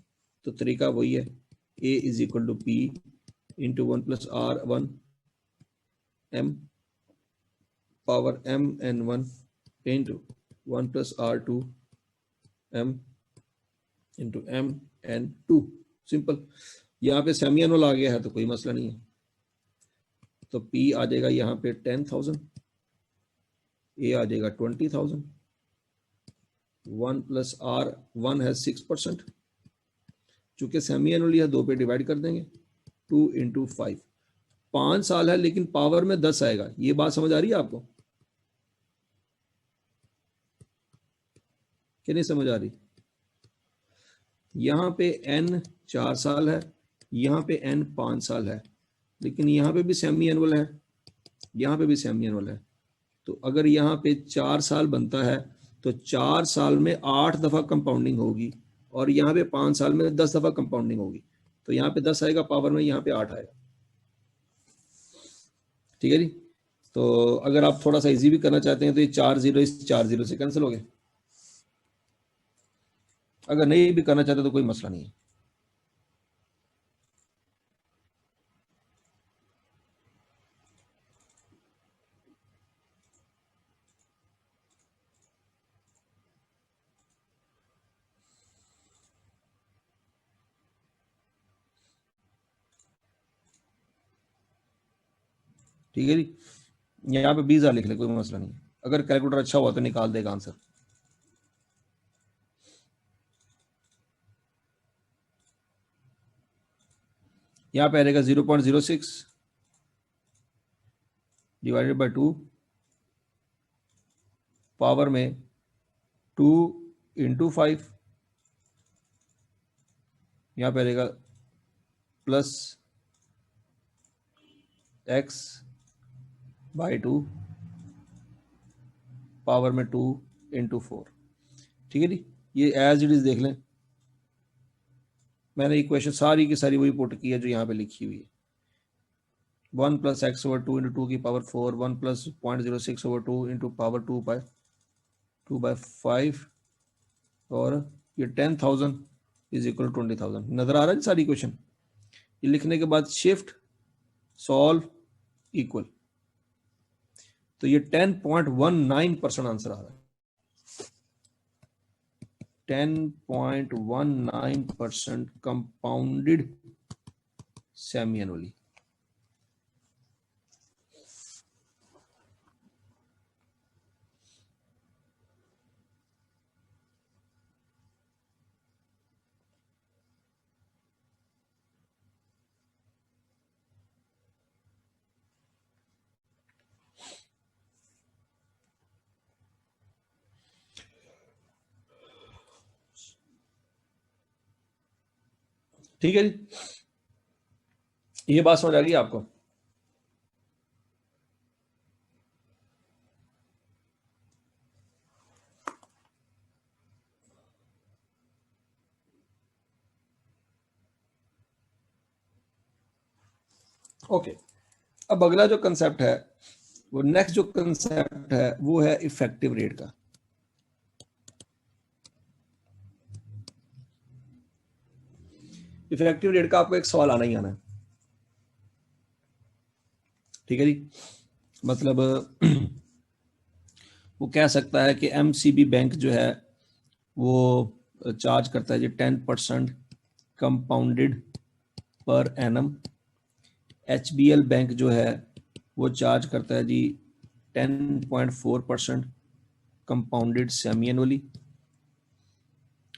तो तरीका वही है, A is equal to P into 1+R1 m power mn1 into 1+R2 m into mn2। Simple, यहाँ पे सेमी एनुअल आ गया है तो कोई मसला नहीं है। तो P आ जाएगा यहाँ पे 10,000, A आ जाएगा 20,000, 1+R1 है 6%, चूंकि सेमी एनुअली है 2 पे डिवाइड कर देंगे, 2 इंटू 5। 5 साल है लेकिन पावर में 10 आएगा, ये बात समझ आ रही है आपको कि नहीं समझ आ रही? यहाँ पे n 4 साल है, यहाँ पे n 5 साल है, लेकिन यहाँ पे भी सेमी एनुअल है, यहाँ पे भी सेमी एनुअल है। तो अगर यहाँ पे 4 साल बनता है तो 4 साल में 8 दफा कंपाउंडिंग होगी, और यहाँ पे 5 साल में 10 दफा कंपाउंडिंग होगी। तो यहाँ पे 10 आएगा पावर में, यहाँ पे 8 आएगा। ठीक है जी। तो अगर आप थोड़ा सा इजी भी करना चाहते हैं तो ये 4 0 इस 4 0 से कैंसिल हो गए। अगर नहीं भी करना चाहते तो कोई मसला नहीं है। ठीक है जी, यहाँ पे 20,000 लिख ले, कोई मसला नहीं है। अगर कैलकुलेटर अच्छा हुआ तो निकाल देगा आंसर। यहाँ पे आएगा 0.06 डिवाइडेड बाई 2 पावर में 2 इंटू 5, यहाँ पे आएगा प्लस x बाई 2 पावर में 2 इंटू 4। ठीक है जी, ये एज इट इज देख लें, मैंने इक्वेशन सारी की सारी वही पुट की है जो यहाँ पे लिखी हुई है। 1+x/2 इंटू 2 की पावर 4, 1+0.06/2 इंटू पावर 2/5, और ये 10,000 इज इक्वल 20,000। नजर आ रहा है सारी इक्वेशन? ये लिखने के बाद शिफ्ट सॉल्व इक्वल, तो ये 10.19% आंसर आ रहा है। 10.19% कंपाउंडेड सेमी एनुअली। ठीक है जी, ये बात समझ आ गई आपको? ओके, अब अगला जो कंसेप्ट है, वो नेक्स्ट जो कंसेप्ट है वो है इफेक्टिव रेट का। इफेक्टिव रेट का आपको एक सवाल आना ही आना है, ठीक है जी। मतलब वो कह सकता है कि एमसीबी बैंक जो है वो चार्ज करता है जी 10% compounded per annum. HBL bank जो है वो चार्ज करता है जी 10.4% कंपाउंडेड सेमी एनुअली।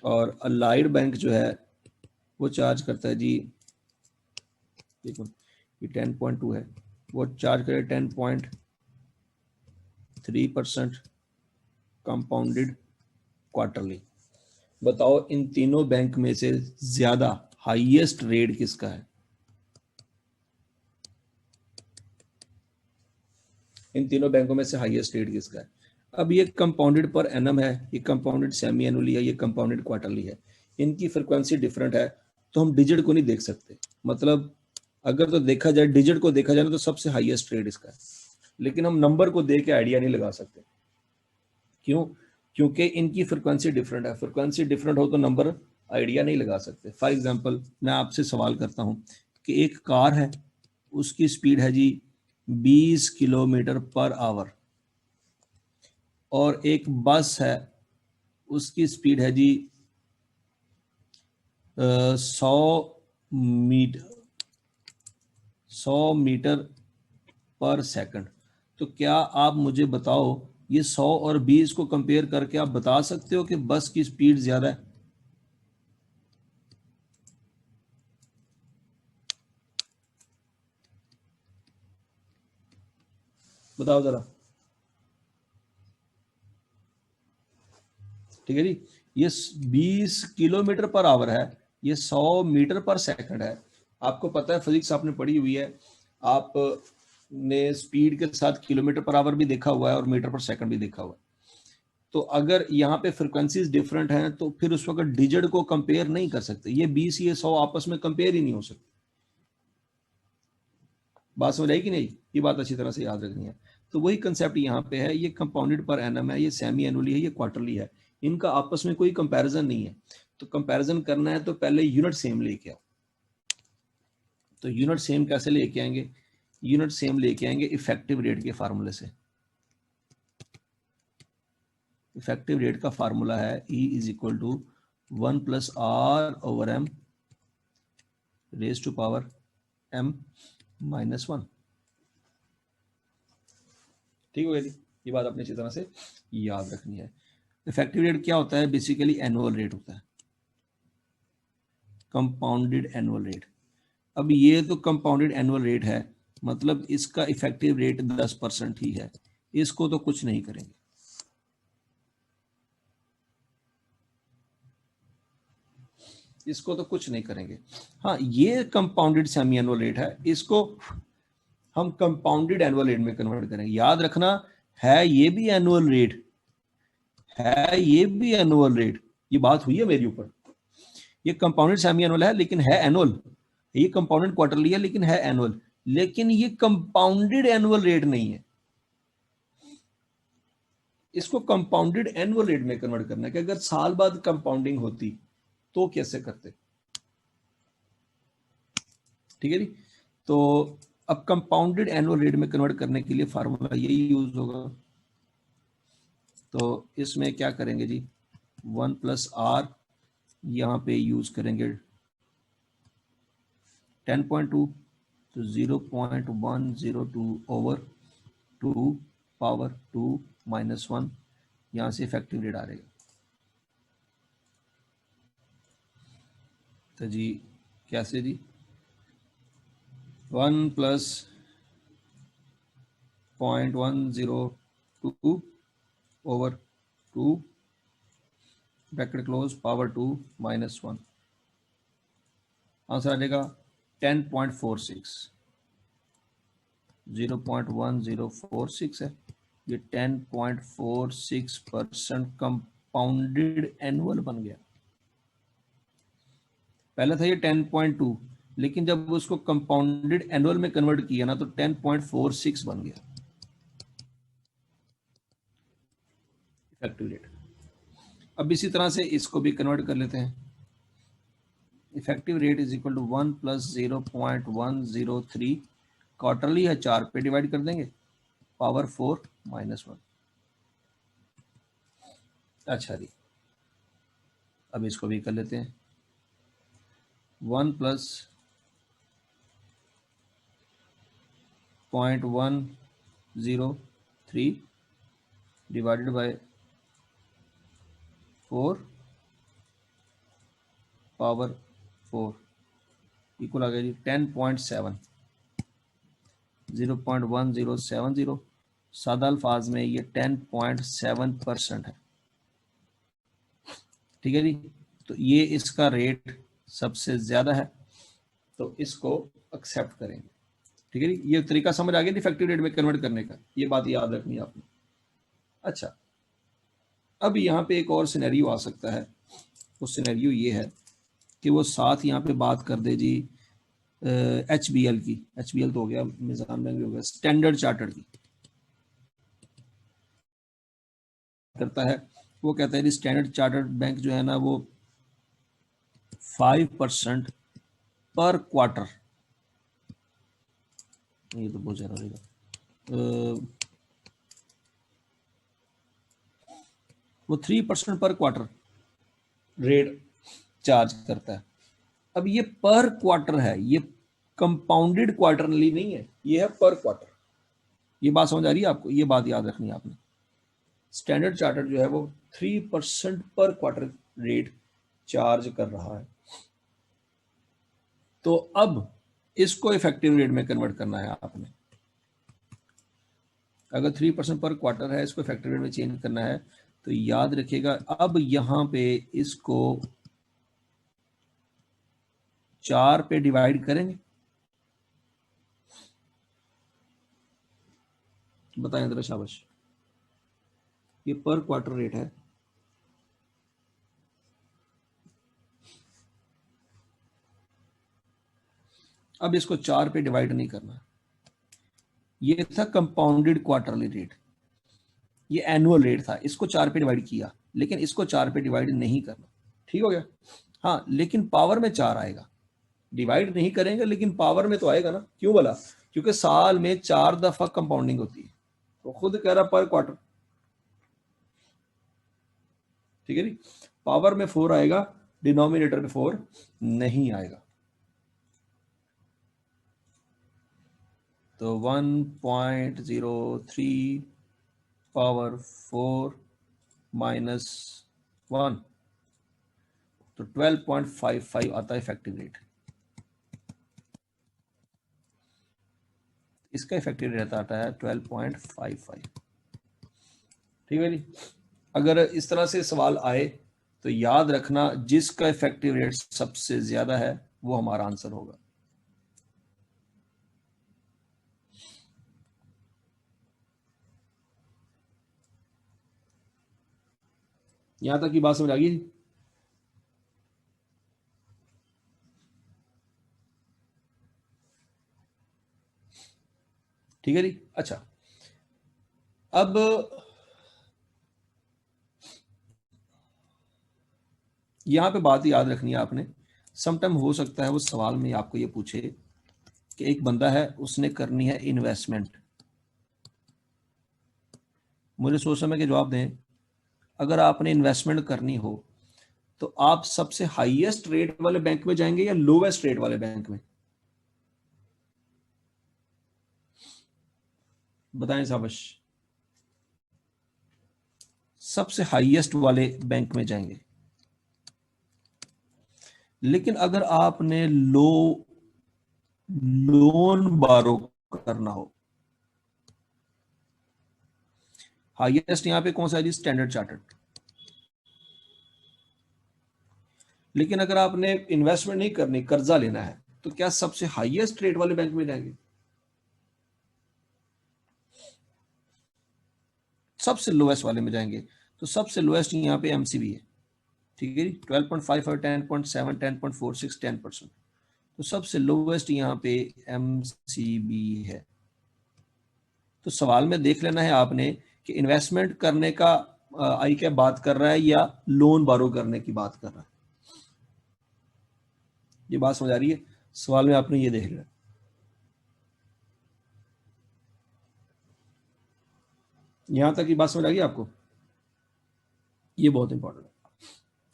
और अलाइड बैंक जो है वो चार्ज करता है जी, देखो ये 10.2 है, वो चार्ज करे 10.3% कंपाउंडेड क्वार्टरली। बताओ इन तीनों बैंक में से ज्यादा हाईएस्ट रेट किसका है? इन तीनों बैंकों में से हाईएस्ट रेट किसका है? अब ये कंपाउंडेड पर एनम है, ये कंपाउंडेड सेमी एनुअली है, ये कंपाउंडेड क्वार्टरली है। इनकी फ्रिक्वेंसी डिफरेंट है, तो हम डिजिट को नहीं देख सकते। मतलब अगर तो देखा जाए, डिजिट को देखा जाए तो सबसे हाईएस्ट रेट इसका है, लेकिन हम नंबर को देख के आइडिया नहीं लगा सकते। क्यों? क्योंकि इनकी फ्रिक्वेंसी डिफरेंट है। फ्रिक्वेंसी डिफरेंट हो तो नंबर आइडिया नहीं लगा सकते। फॉर एग्जांपल मैं आपसे सवाल करता हूं कि एक कार है, उसकी स्पीड है जी 20 किलोमीटर पर आवर, और एक बस है उसकी स्पीड है जी 100 मीटर पर सेकंड। तो क्या आप मुझे बताओ, ये 100 और 20 को कंपेयर करके आप बता सकते हो कि बस की स्पीड ज्यादा है? बताओ जरा। ठीक है जी, ये 20 किलोमीटर पर आवर है, ये 100 मीटर पर सेकंड है। आपको पता है, फिजिक्स आपने पढ़ी हुई है, आपने स्पीड के साथ किलोमीटर पर आवर भी देखा हुआ है और मीटर पर सेकंड भी देखा हुआ है। तो अगर यहाँ पे फ्रिक्वेंसीज डिफरेंट हैं तो फिर उस वक्त डिजिट को कंपेयर नहीं कर सकते। ये 20 ये 100 आपस में कंपेयर ही नहीं हो सकते। बात समझ आई कि नहीं? ये बात अच्छी तरह से याद रखनी है। तो वही कंसेप्ट यहाँ पे है, ये कंपाउंडेड पर एनम है, ये सेमी एनुअली है, ये क्वार्टरली है। इनका आपस में कोई कंपैरिजन नहीं है। तो कंपैरिजन करना है तो पहले यूनिट सेम लेके आओ। तो यूनिट सेम कैसे लेके आएंगे? यूनिट सेम लेके आएंगे इफेक्टिव रेट के फार्मूले से। इफेक्टिव रेट का फार्मूला है E is equal to 1 plus R over M raise to power m minus 1। ठीक हो गया जी? ये बात अपनी अच्छी तरह से याद रखनी है। इफेक्टिव रेट क्या होता है? बेसिकली एनुअल रेट होता है, कंपाउंडेड एनुअल रेट। अब ये तो कंपाउंडेड एनुअल रेट है, मतलब इसका इफेक्टिव रेट 10% ही है, इसको तो कुछ नहीं करेंगे। इसको तो कुछ नहीं करेंगे। हाँ, ये कंपाउंडेड सेमी एनुअल रेट है, इसको हम कंपाउंडेड एनुअल रेट में कन्वर्ट करेंगे। याद रखना है, ये भी एनुअल रेट है, ये भी एनुअल रेट। ये बात हुई है मेरी ऊपर। ये कंपाउंडेड सेमी एनुअल है लेकिन है एनुअल, ये कंपाउंडेड क्वार्टरली है लेकिन है एनुअल, लेकिन ये कंपाउंडेड एनुअल रेट नहीं है। इसको कंपाउंडेड एनुअल रेट में कन्वर्ट करना है कि अगर साल बाद कंपाउंडिंग होती तो कैसे करते। ठीक है जी? तो अब कंपाउंडेड एनुअल रेट में कन्वर्ट करने के लिए फार्मूला यही यूज होगा। तो इसमें क्या करेंगे जी, 1 प्लस आर यहाँ पे यूज करेंगे 10.2, तो 0.102 ओवर 2 पावर 2 माइनस 1, यहाँ से इफेक्टिव रेट आ रहेगा। तो जी कैसे जी, 1 plus 0.102 over 2 bracket close power 2 minus 1, answer आ जाएगा 10.46। 0.1046 है, ये 10.46% कंपाउंडेड एनुअल बन गया। पहले था ये 10.2, लेकिन जब उसको कंपाउंडेड एनुअल में कन्वर्ट किया ना तो 10.46 बन गया इफेक्टिव रेट। अब इसी तरह से इसको भी कन्वर्ट कर लेते हैं। Effective rate is equal to 1 + 0.103 quarterly है, 4 पे डिवाइड कर देंगे, पावर 4 - 1। अच्छा जी, अब इसको भी कर लेते हैं। 1 + 0.103 डिवाइडेड बाय 4 पावर 4 इक्वल आ गया जी 10.7, 0.1070। सादा अल्फाज में ये 10.7% है। ठीक है जी, तो ये इसका रेट सबसे ज्यादा है, तो इसको एक्सेप्ट करेंगे। ठीक है जी, ये तरीका समझ आ गया इफेक्टिव रेट में कन्वर्ट करने का, ये बात याद रखनी है आपने। अच्छा, अब यहाँ पे एक और सिनेरियो आ सकता है। वो सिनेरियो ये है कि वो साथ यहाँ पे बात कर दे जी HBL की। HBL तो हो गया, निजाम बैंक भी हो गया, स्टैंडर्ड चार्टर्ड की करता है। वो कहता है जी स्टैंडर्ड चार्टर्ड बैंक जो है ना वो 5% पर क्वार्टर, ये तो बहुत ज्यादा रहेगा, वो 3% पर क्वार्टर रेट चार्ज करता है। अब ये पर क्वार्टर है, ये कंपाउंडेड क्वार्टरली नहीं है, ये है पर क्वार्टर। ये बात समझ आ रही है आपको? ये बात याद रखनी है आपने। स्टैंडर्ड चार्टर्ड जो है वो 3% पर क्वार्टर रेट चार्ज कर रहा है। तो अब इसको इफेक्टिव रेट में कन्वर्ट करना है आपने। अगर 3% पर क्वार्टर है, इसको इफेक्टिव रेट में चेंज करना है, तो याद रखिएगा अब यहां पे इसको 4 पे डिवाइड करेंगे। बताएं जरा शाबाश, ये पर क्वार्टर रेट है, अब इसको 4 पे डिवाइड नहीं करना। ये था कंपाउंडेड क्वार्टरली रेट, ये एनुअल रेट था, इसको 4 पे डिवाइड किया, लेकिन इसको 4 पे डिवाइड नहीं करना। ठीक हो गया? हाँ, लेकिन पावर में 4 आएगा। डिवाइड नहीं करेंगे लेकिन पावर में तो आएगा ना। क्यों बोला? क्योंकि साल में 4 दफा कंपाउंडिंग होती है, तो खुद कह रहा पर क्वार्टर। ठीक है जी, पावर में 4 आएगा, डिनोमिनेटर में 4 नहीं आएगा। तो 1.03 पावर 4 - 1, तो 12.55 आता है इफेक्टिव रेट। इसका इफेक्टिव रेट आता है 12.55। ठीक है जी, अगर इस तरह से सवाल आए तो याद रखना जिसका इफेक्टिव रेट सबसे ज्यादा है वो हमारा आंसर होगा। यहां तक की बात समझ आ गई? ठीक है जी। अच्छा, अब यहां पे बात याद रखनी है आपने। समटाइम हो सकता है वो सवाल में आपको ये पूछे कि एक बंदा है, उसने करनी है इन्वेस्टमेंट, मुझे सोच समझ के जवाब दें। अगर आपने इन्वेस्टमेंट करनी हो तो आप सबसे हाईएस्ट रेट वाले बैंक में जाएंगे या लोवेस्ट रेट वाले बैंक में? बताएं साबश। सबसे हाईएस्ट वाले बैंक में जाएंगे। लेकिन अगर आपने लोन बारो करना हो, हाईएस्ट यहां पे कौन सा है जी? Standard chartered. लेकिन अगर आपने इन्वेस्टमेंट नहीं करनी, कर्जा लेना है, तो क्या सबसे हाईएस्ट रेट वाले बैंक में जाएंगे? सबसे लोएस्ट वाले में जाएंगे। तो सबसे लोएस्ट यहाँ पे एमसीबी है। ठीक है जी, 12.55, 10.7, 10.46, 10%। तो सबसे लोवेस्ट यहाँ पे MCB है। तो सवाल में देख लेना है आपने कि इन्वेस्टमेंट करने का आई क्या बात कर रहा है या लोन बारो करने की बात कर रहा है। ये बात समझ आ रही है? सवाल में आपने ये देख लिया। यहां तक की बात समझ आ गई आपको? ये बहुत इंपॉर्टेंट है।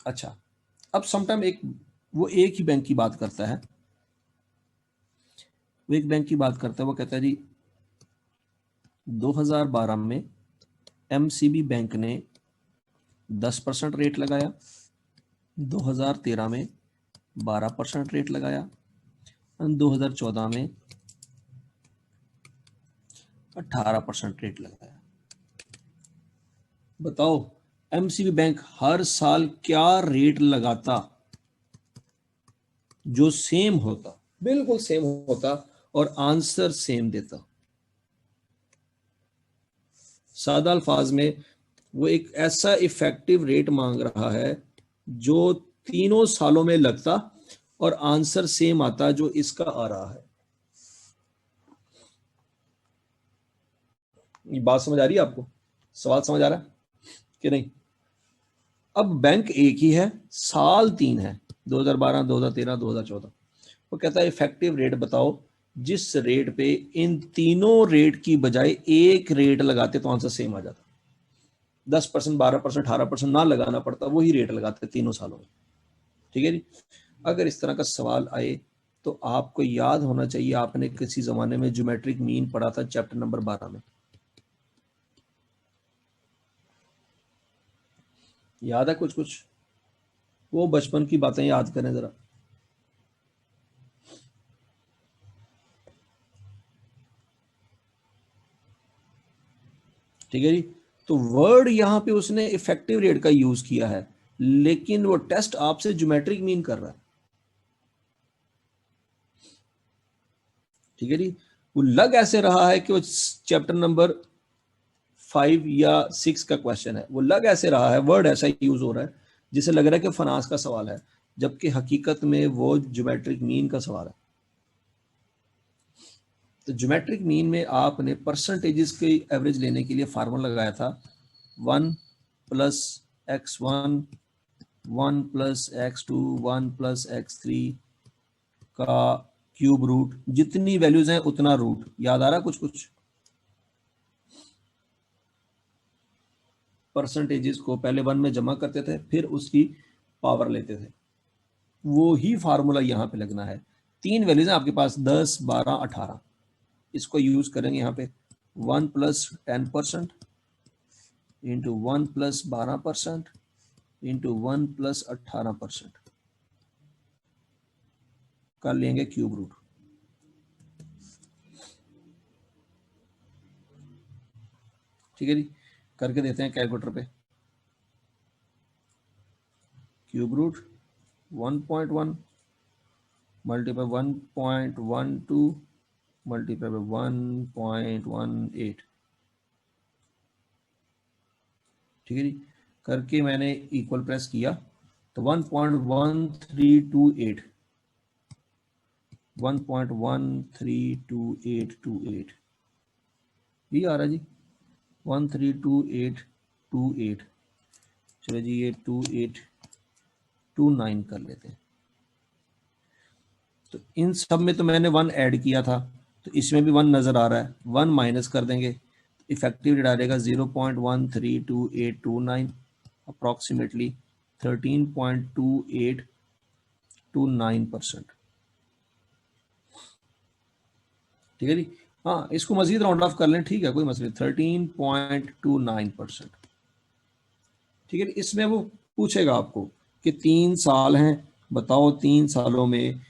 अच्छा, अब समटाइम वो एक ही बैंक की बात करता है, वो एक बैंक की बात करता है, वो कहता है जी 2012 में MCB बैंक ने 10% रेट लगाया, 2013 में 12% रेट लगाया और 2014 में 18% रेट लगाया। बताओ MCB बैंक हर साल क्या रेट लगाता जो सेम होता, बिल्कुल सेम होता और आंसर सेम देता? सादा अल्फाज में वो एक ऐसा इफेक्टिव रेट मांग रहा है जो तीनों सालों में लगता और आंसर सेम आता जो इसका आ रहा है। ये बात समझ आ रही है आपको? सवाल समझ आ रहा है कि नहीं? अब बैंक एक ही है, साल 3 है, 2012, 2013, 2014। वो कहता है इफेक्टिव रेट बताओ जिस रेट पे इन तीनों रेट की बजाय एक रेट लगाते तो आंसर सेम आ जाता। 10%, 12%, 18% ना लगाना पड़ता, वही रेट लगाते तीनों सालों में। ठीक है जी। अगर इस तरह का सवाल आए तो आपको याद होना चाहिए आपने किसी जमाने में ज्योमेट्रिक मीन पढ़ा था चैप्टर नंबर 12 में। याद है कुछ कुछ? वो बचपन की बातें याद करें जरा। ठीक है जी। तो वर्ड यहां पे उसने इफेक्टिव रेट का यूज किया है, लेकिन वो टेस्ट आपसे ज्योमेट्रिक मीन कर रहा है। ठीक है जी। वो लग ऐसे रहा है कि वो चैप्टर नंबर 5 या 6 का क्वेश्चन है, वो लग ऐसे रहा है, वर्ड ऐसा यूज हो रहा है जिसे लग रहा है कि फाइनेंस का सवाल है, जबकि हकीकत में वो ज्योमेट्रिक मीन का सवाल है। तो ज्योमेट्रिक मीन में आपने परसेंटेजेस की एवरेज लेने के लिए फार्मूला लगाया था 1 plus x1, 1 plus x2, 1 plus x3 का क्यूब रूट, जितनी वैल्यूज हैं उतना रूट। याद आ रहा कुछ कुछ? परसेंटेजेस को पहले 1 में जमा करते थे, फिर उसकी पावर लेते थे। वो ही फार्मूला यहाँ पे लगना है। 3 वैल्यूज हैं आपके पास, 10, 12, 18। इसको यूज करेंगे यहाँ पे 1 plus 10% into 1 plus 12% into 1 plus 18% कर लेंगे क्यूब रूट। ठीक है जी। करके देते हैं कैलकुलेटर पे। Cube root 1.1 multiply 1.12 multiply by 1.18। ठीक है जी। करके मैंने इक्वल प्रेस किया तो 1.1328 1.132828 ये आ रहा जी 132828। चलो जी ये 2829 कर लेते हैं। तो इन सब में तो मैंने 1 ऐड किया था, तो इसमें भी 1 नजर आ रहा है, 1 माइनस कर देंगे, इफेक्टिव रेट आ जाएगा 0.132829, अप्रॉक्सीमेटली 13.2829%। ठीक है जी। हाँ, इसको मजीद राउंड ऑफ कर लें, ठीक है, कोई मसला नहीं, 13.29%। ठीक है। इसमें वो पूछेगा आपको कि 3 साल हैं, बताओ 3 सालों में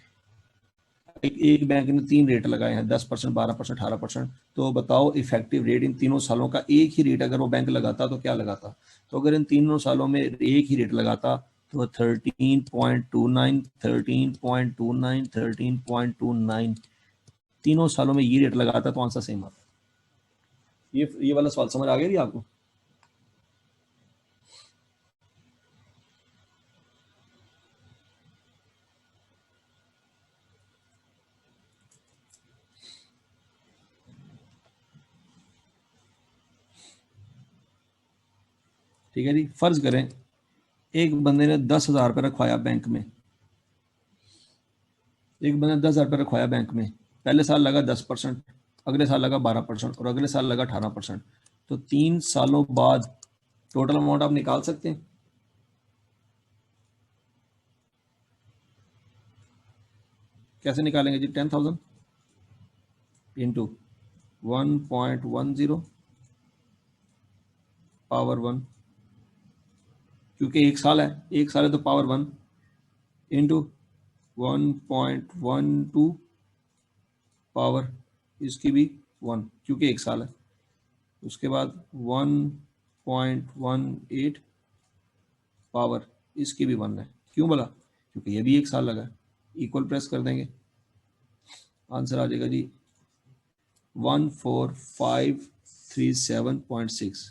एक बैंक ने 3 रेट लगाए हैं, 10%, 12%, 18%। तो बताओ इफेक्टिव रेट इन तीनों सालों का, एक ही रेट अगर वो बैंक लगाता तो क्या लगाता? तो अगर इन तीनों सालों में एक ही रेट लगाता तो 13.29, 13.29, 13.29, तीनों सालों में ये रेट लगाता तो आंसर सेम आता। ये वाला सवाल समझ आ गया आपको? ठीक है जी। फर्ज करें एक बंदे ने 10,000 रुपये रखवाया बैंक में, एक बंदे ने 10,000 रुपये रखवाया बैंक में, पहले साल लगा 10%, अगले साल लगा 12% और अगले साल लगा 18%। तो 3 सालों बाद टोटल अमाउंट आप निकाल सकते हैं। कैसे निकालेंगे जी? 10,000 इंटू 1.10 पावर 1, क्योंकि एक साल है, एक साल है तो पावर 1 इंटू 1.12 पावर इसकी भी 1, क्योंकि एक साल है। उसके बाद 1.18 पावर इसकी भी 1 है। क्यों बोला? क्योंकि ये भी एक साल लगा। इक्वल प्रेस कर देंगे, आंसर आ जाएगा जी 14537.6,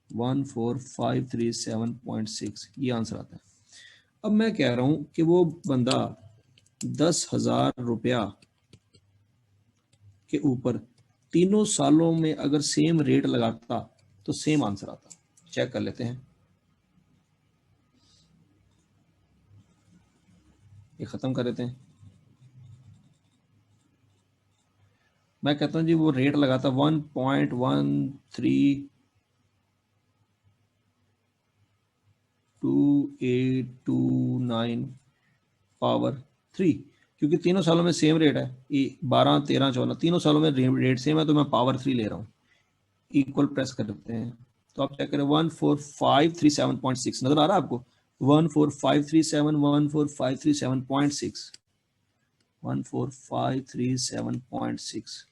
14537.6 ये आंसर आता है। अब मैं कह रहा हूं कि वो बंदा 10,000 रुपया के ऊपर तीनों सालों में अगर सेम रेट लगाता तो सेम आंसर आता। चेक कर लेते हैं, ये खत्म कर लेते हैं। मैं कहता हूं जी वो रेट लगाता 1.132829 पावर 3, क्योंकि तीनों सालों में सेम रेट है, 12, 13, 14 तीनों सालों में रेट सेम है, तो मैं पावर 3 ले रहा हूँ। इक्वल प्रेस करते हैं तो आप चेक करें 14537.6 नजर आ रहा है आपको? 14537, 14537.6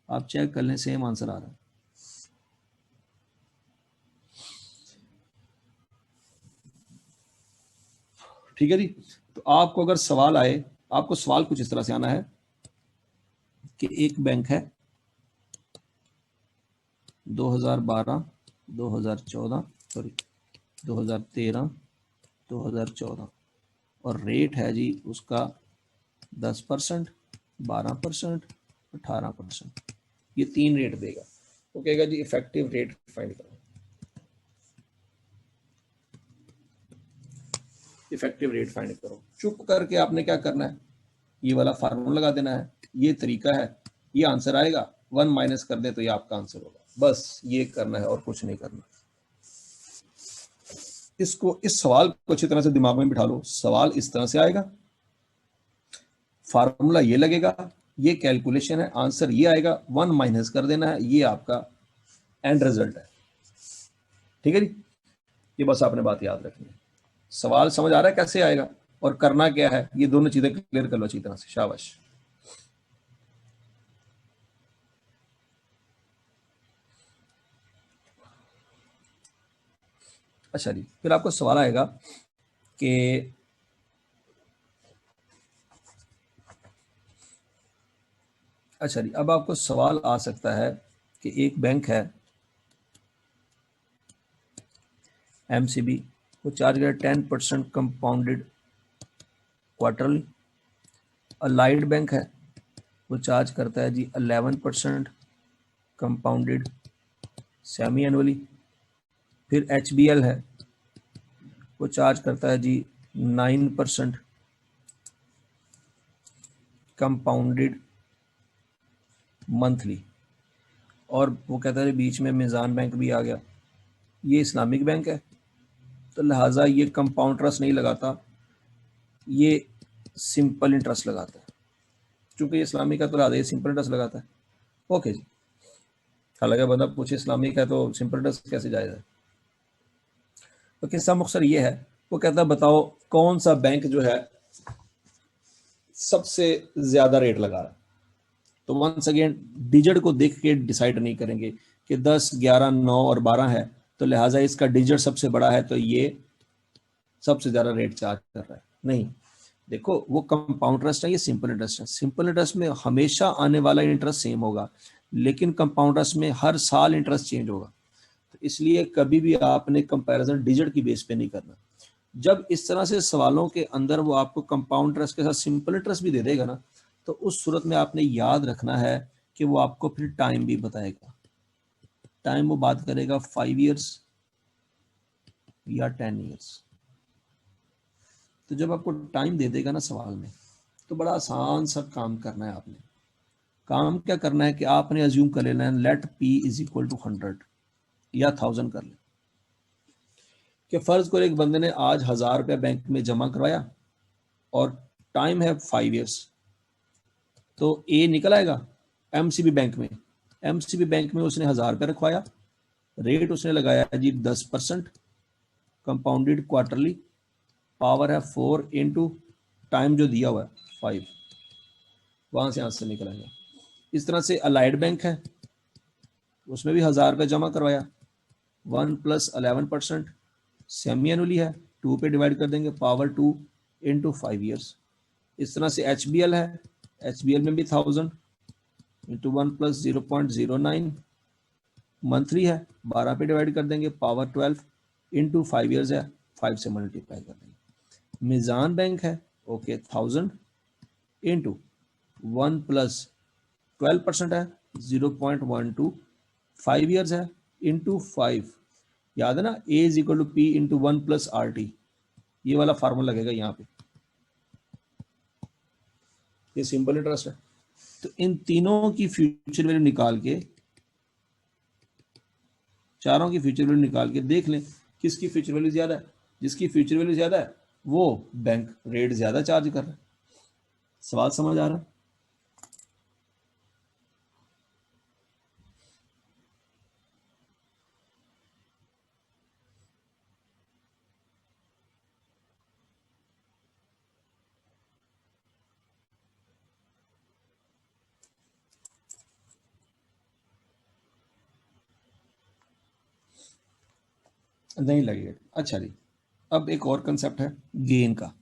आप चेक कर लें, सेम आंसर आ रहा है। ठीक है जी। तो आपको अगर सवाल आए, आपको सवाल कुछ इस तरह से आना है कि एक बैंक है 2012, 2014, सॉरी 2013, 2014 और रेट है जी उसका 10%, 12%, 18%। ये 3 रेट देगा। वो कहेगा जी इफेक्टिव रेट फाइंड करो, इफेक्टिव रेट फाइंड करो। चुप करके आपने क्या करना है, ये वाला फार्मूला लगा देना है, ये तरीका है, ये आंसर आएगा, 1 माइनस कर दे तो ये आपका आंसर होगा। बस ये करना है और कुछ नहीं करना। इसको, इस सवाल को अच्छी तरह से दिमाग में बिठा लो। सवाल इस तरह से आएगा, फार्मूला ये लगेगा, ये कैलकुलेशन है, आंसर ये आएगा, 1 माइनस कर देना है, ये आपका एंड रिजल्ट है। ठीक है जी, ये बस आपने बात याद रखनी है। सवाल समझ आ रहा है कैसे आएगा और करना क्या है, ये दोनों चीजें क्लियर कर लो अच्छी तरह से। शाबाश। अच्छा जी, फिर आपको सवाल आएगा कि अच्छा जी, अब आपको सवाल आ सकता है कि एक बैंक है एमसीबी, वो चार्ज करे 10% कंपाउंडेड क्वार्टरली। अलाइड बैंक है, वो चार्ज करता है जी 11% कंपाउंडेड सेमी एनुअली। फिर एचबीएल है, वो चार्ज करता है जी 9% कंपाउंडेड मंथली। और वो कहता है बीच में मिज़ान बैंक भी आ गया, ये इस्लामिक बैंक है तो लिहाजा ये कंपाउंड इंटरेस्ट नहीं लगाता, ये सिंपल इंटरेस्ट लगाता है। चूंकि ये इस्लामिक का तो लिहाजा ये सिंपल इंटरेस्ट लगाता है। ओके जी। हालांकि बंदा पूछे इस्लामिक है तो सिंपल इंटरेस्ट कैसे जायज़ है? तो किस्सा मुख्तसर ये है, वो कहता है बताओ कौन सा बैंक जो है सबसे ज्यादा रेट लगा रहा है। तो वंस अगेन डिजिट को देख के डिसाइड नहीं करेंगे कि 10, 11, 9 और 12 है तो लिहाजा इसका डिजिट सबसे बड़ा है तो ये सबसे ज्यादा रेट चार्ज कर रहा है। नहीं, देखो वो कंपाउंड इंटरेस्ट है, ये सिंपल इंटरेस्ट है। सिंपल इंटरेस्ट में हमेशा आने वाला इंटरेस्ट सेम होगा, लेकिन कंपाउंड इंटरेस्ट में हर साल इंटरेस्ट चेंज होगा। तो इसलिए कभी भी आपने कंपैरिजन डिजिट की बेस पे नहीं करना। जब इस तरह से सवालों के अंदर वो आपको कंपाउंड इंटरेस्ट के साथ सिंपल इंटरेस्ट भी दे देगा ना, तो उस सूरत में आपने याद रखना है कि वो आपको फिर टाइम भी बताएगा। टाइम वो बात करेगा 5 ईयर्स, या 10 ईयर्स। तो जब आपको टाइम दे देगा ना सवाल में, तो बड़ा आसान सा काम करना है आपने। काम क्या करना है कि आपने अज्यूम कर लेना है let P is equal to 100 या 1000 कर ले, कि फर्ज करो एक बंदे ने आज 1000 रुपया बैंक में जमा करवाया और टाइम है 5 ईयर्स, तो ए निकल आएगा एमसीबी बैंक में। एमसीबी बैंक में उसने 1000 रुपया रखवाया, रेट उसने लगाया जी 10%, कंपाउंडेड क्वार्टरली, पावर है 4 इंटू टाइम जो दिया हुआ है 5, वहां से आंसर निकल आएगा। इस तरह से अलाइड बैंक है, उसमें भी 1000 रुपया जमा करवाया, 1 + 11%, सेमी एनुअली है, 2 पे डिवाइड कर देंगे, पावर 2 इंटू 5 ईयर्स। इस तरह से HBL है, HBL में भी 1000 इंटू 1 + 0.09, मंथली है, 12 पे डिवाइड कर देंगे, पावर 12 इंटू 5 ईयर्स है, 5 से मल्टीप्लाई कर देंगे। मिजान बैंक है, ओके, 1000 इंटू 1 + 12% है, 0.12, 5 ईयर्स है, इंटू 5, याद है ना, A is equal to P into 1 + RT, ये वाला फार्मूला लगेगा यहाँ पे, ये सिंपल इंटरेस्ट है। तो इन तीनों की फ्यूचर वैल्यू निकाल के, चारों की फ्यूचर वैल्यू निकाल के देख लें किसकी फ्यूचर वैल्यू ज्यादा है। जिसकी फ्यूचर वैल्यू ज्यादा है वो बैंक रेट ज्यादा चार्ज कर रहा है। सवाल समझ आ रहा है? नहीं लगेगा। अच्छा जी, अब एक और कंसेप्ट है गेन का,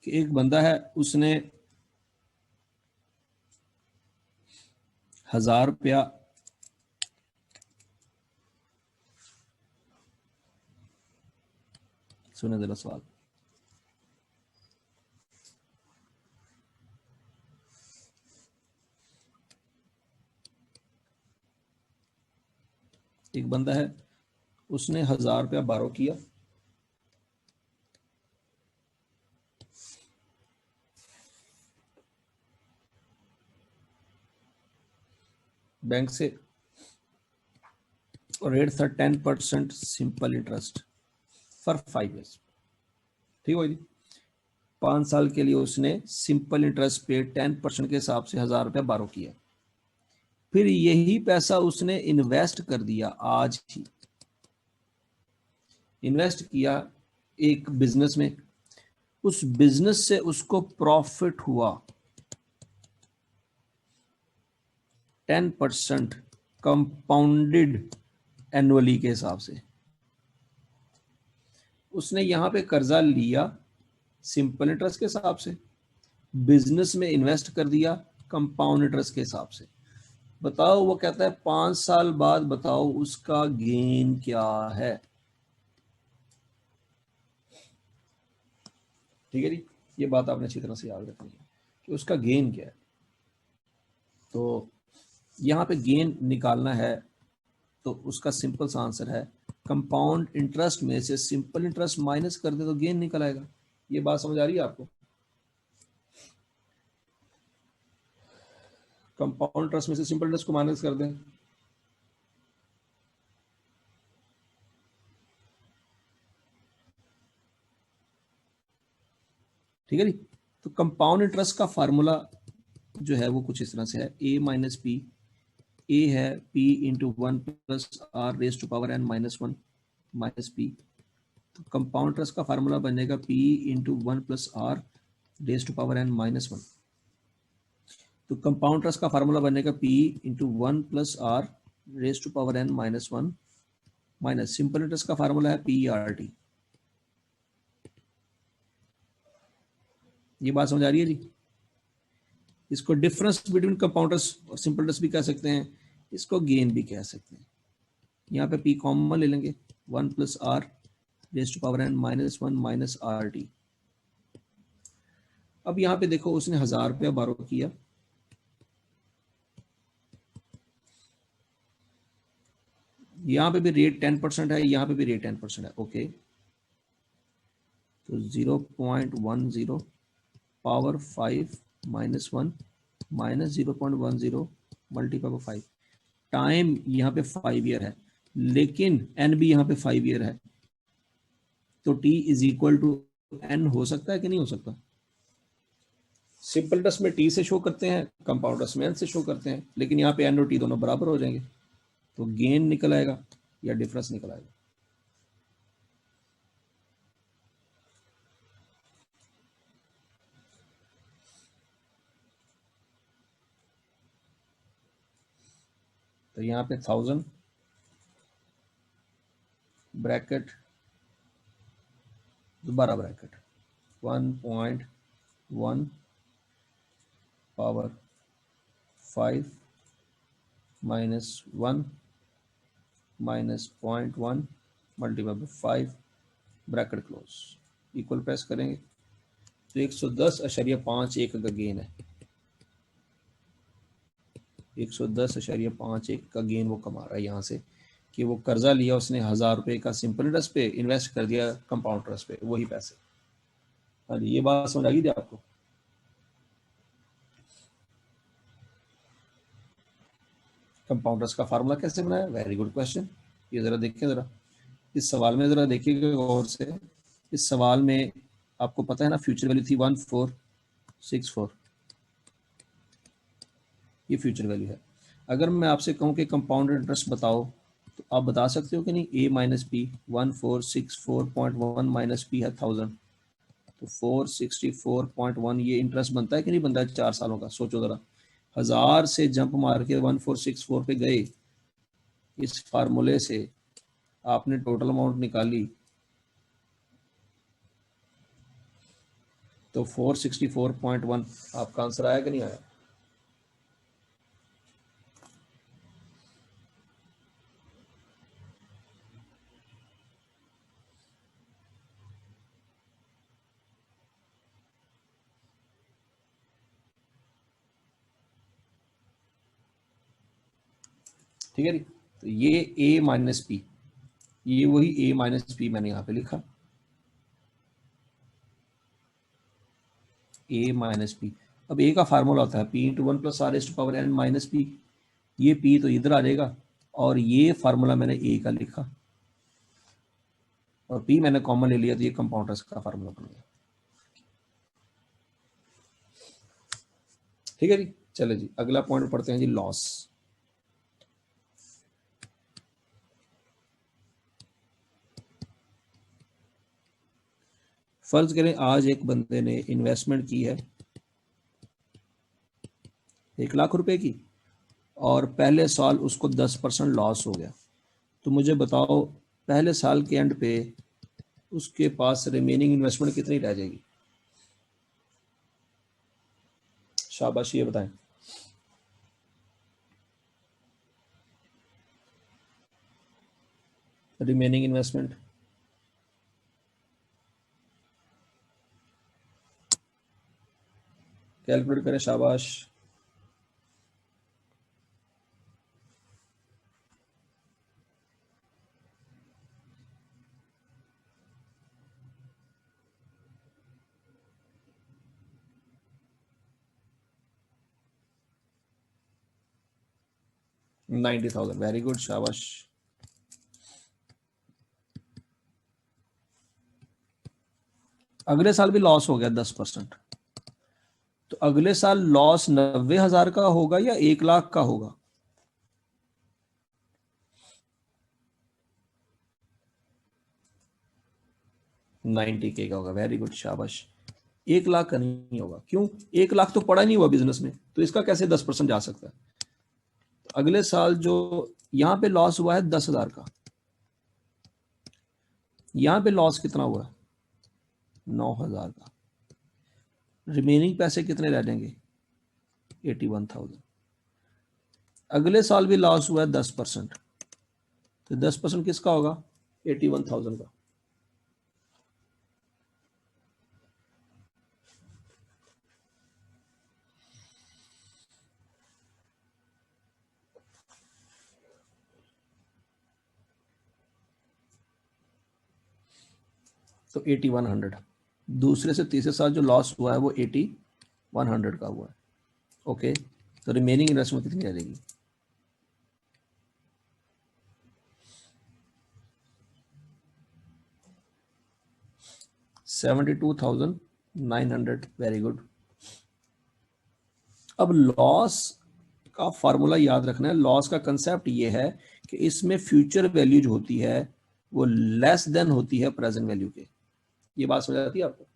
कि एक बंदा है, उसने 1000 रुपया सुने जरा सवाल, एक बंदा है, उसने 1000 रुपया बारो किया, बैंक से, और रेट था 10% सिंपल इंटरेस्ट फॉर 5 ईयर्स। ठीक हो जी, 5 साल के लिए उसने सिंपल इंटरेस्ट पे 10% के हिसाब से 1000 रुपया बारो किया। फिर यही पैसा उसने इन्वेस्ट कर दिया, आज ही इन्वेस्ट किया एक बिजनेस में, उस बिजनेस से उसको प्रॉफिट हुआ 10% कंपाउंडेड एनुअली के हिसाब से। उसने यहां पे कर्जा लिया सिंपल इंटरेस्ट के हिसाब से, बिजनेस में इन्वेस्ट कर दिया कंपाउंड इंटरेस्ट के हिसाब से। बताओ, वो कहता है 5 साल बाद बताओ उसका गेन क्या है। ठीक है जी, ये बात आपने अच्छी तरह से याद रखनी है कि उसका गेन क्या है। तो यहाँ पे गेन निकालना है, तो उसका सिंपल सा आंसर है कंपाउंड इंटरेस्ट में से सिंपल इंटरेस्ट माइनस कर दे तो गेन निकल आएगा। ये बात समझ आ रही है आपको? कंपाउंड इंटरेस्ट में से सिंपल इंटरेस्ट को माइनस कर दें, ठीक है जी। तो कंपाउंड इंटरेस्ट का फार्मूला जो है वो कुछ इस तरह से है, A माइनस पी, ए है P into 1 + R raise to power n -1 minus P. तो कंपाउंड इंटरेस्ट का फार्मूला बनेगा P into 1 + R raise to power n -1। तो कंपाउंड इंटरेस्ट का फार्मूला बनेगा P into 1 + R raise to power n -1 minus simple interest का formula है PERT। ये बात समझ आ रही है जी? इसको डिफरेंस बिटवीन कंपाउंडर्स और सिंपल इंटरेस्ट भी कह सकते हैं, इसको गेन भी कह सकते हैं। यहाँ पे P कॉमन ले लेंगे, 1 + R raise to power n -1 minus RT। अब यहाँ पे देखो, उसने 1000 रुपया बारो किया, यहाँ पे भी रेट 10% है, यहाँ पे भी रेट 10% है। ओके, तो 0.10 power 5 -1 minus 0.10 multiply by 5। Time यहाँ पे 5 ईयर है, लेकिन एन भी यहाँ पे 5 ईयर है, तो T is equal to N हो सकता है कि नहीं हो सकता? सिंपल टेस्ट में टी से शो करते हैं, कंपाउंड टेस्ट में एन से शो करते हैं, लेकिन यहाँ पे एन और टी दोनों बराबर हो जाएंगे, तो गेन निकल आएगा या डिफरेंस निकल आएगा? तो यहाँ पे 1000 ब्रैकेट, दोबारा bracket 1.1 power 5 -1 minus 0.1 multiply by 5 bracket close, equal press करेंगे तो 110.51 का गेन है। 110.51 का गेन वो कमा रहा है यहाँ से, कि वो कर्जा लिया उसने 1000 रुपये का सिंपल इंटरेस्ट पे, इन्वेस्ट कर दिया कंपाउंड इंटरेस्ट पे, वही पैसे। हाँ जी, ये बात समझ आ गई थी आपको? कंपाउंडर्स का फार्मूला कैसे बनाया? Very good question. ये जरा देखें, जरा इस सवाल में जरा देखिएगा गौर से। इस सवाल में आपको पता है ना, फ्यूचर वैल्यू थी 1464, ये फ्यूचर वैल्यू है। अगर मैं आपसे कहूं कि कंपाउंड इंटरेस्ट बताओ, तो आप बता सकते हो कि नहीं? ए माइनस पी 1464.1 माइनस पी है 1000, तो 464.1 ये इंटरेस्ट बनता है कि नहीं बनता है 4 सालों का? सोचो जरा, 1000 से जंप मार के 1464 पे गए, इस फार्मूले से आपने टोटल अमाउंट निकाली, तो 464.1 आपका आंसर आया कि नहीं आया? ठीक है जी, तो ये a माइनस पी, ये वही a माइनस पी मैंने यहाँ पे लिखा, a माइनस पी। अब a का फार्मूला होता है p into 1 plus R S to power n minus P, ये p तो इधर आ जाएगा, और ये फार्मूला मैंने a का लिखा, और p मैंने कॉमन ले लिया, तो ये कंपाउंडर्स का फार्मूला बन गया। ठीक है जी, चलो जी अगला पॉइंट पढ़ते हैं जी, लॉस। फर्ज करें आज एक बंदे ने इन्वेस्टमेंट की है 1,00,000 रुपए की, और पहले साल उसको 10% लॉस हो गया, तो मुझे बताओ पहले साल के एंड पे उसके पास रिमेनिंग इन्वेस्टमेंट कितनी रह जाएगी? शाबाश, ये बताएं। रिमेनिंग इन्वेस्टमेंट कैलकुलेट करें, शाबाश। $90,000, वेरी गुड, शाबाश। अगले साल भी लॉस हो गया 10%, तो अगले साल लॉस 90,000 का होगा या 1,00,000 का होगा? 90K का होगा, वेरी गुड, शाबाश। 1,00,000 का नहीं होगा, क्यों? 1,00,000 तो पड़ा नहीं हुआ बिजनेस में, तो इसका कैसे 10% जा सकता है? तो अगले साल जो यहां पे लॉस हुआ है 10,000 का, यहां पे लॉस कितना हुआ है? 9,000 का। रिमेनिंग पैसे कितने रह जाएंगे? 81,000। अगले साल भी लॉस हुआ है 10%, तो 10% किसका होगा? 81,000 का। तो 8100, दूसरे से तीसरे साल जो लॉस हुआ है वो 8100 का हुआ है। ओके, तो रिमेनिंग इन्वेस्टमेंट कितनी आ जाएगी? $72,900। Very good. अब लॉस का फार्मूला याद रखना है। लॉस का कंसेप्ट ये है कि इसमें फ्यूचर वैल्यू जो होती है वो लेस देन होती है प्रेजेंट वैल्यू के। ये बात समझ आती है आपको?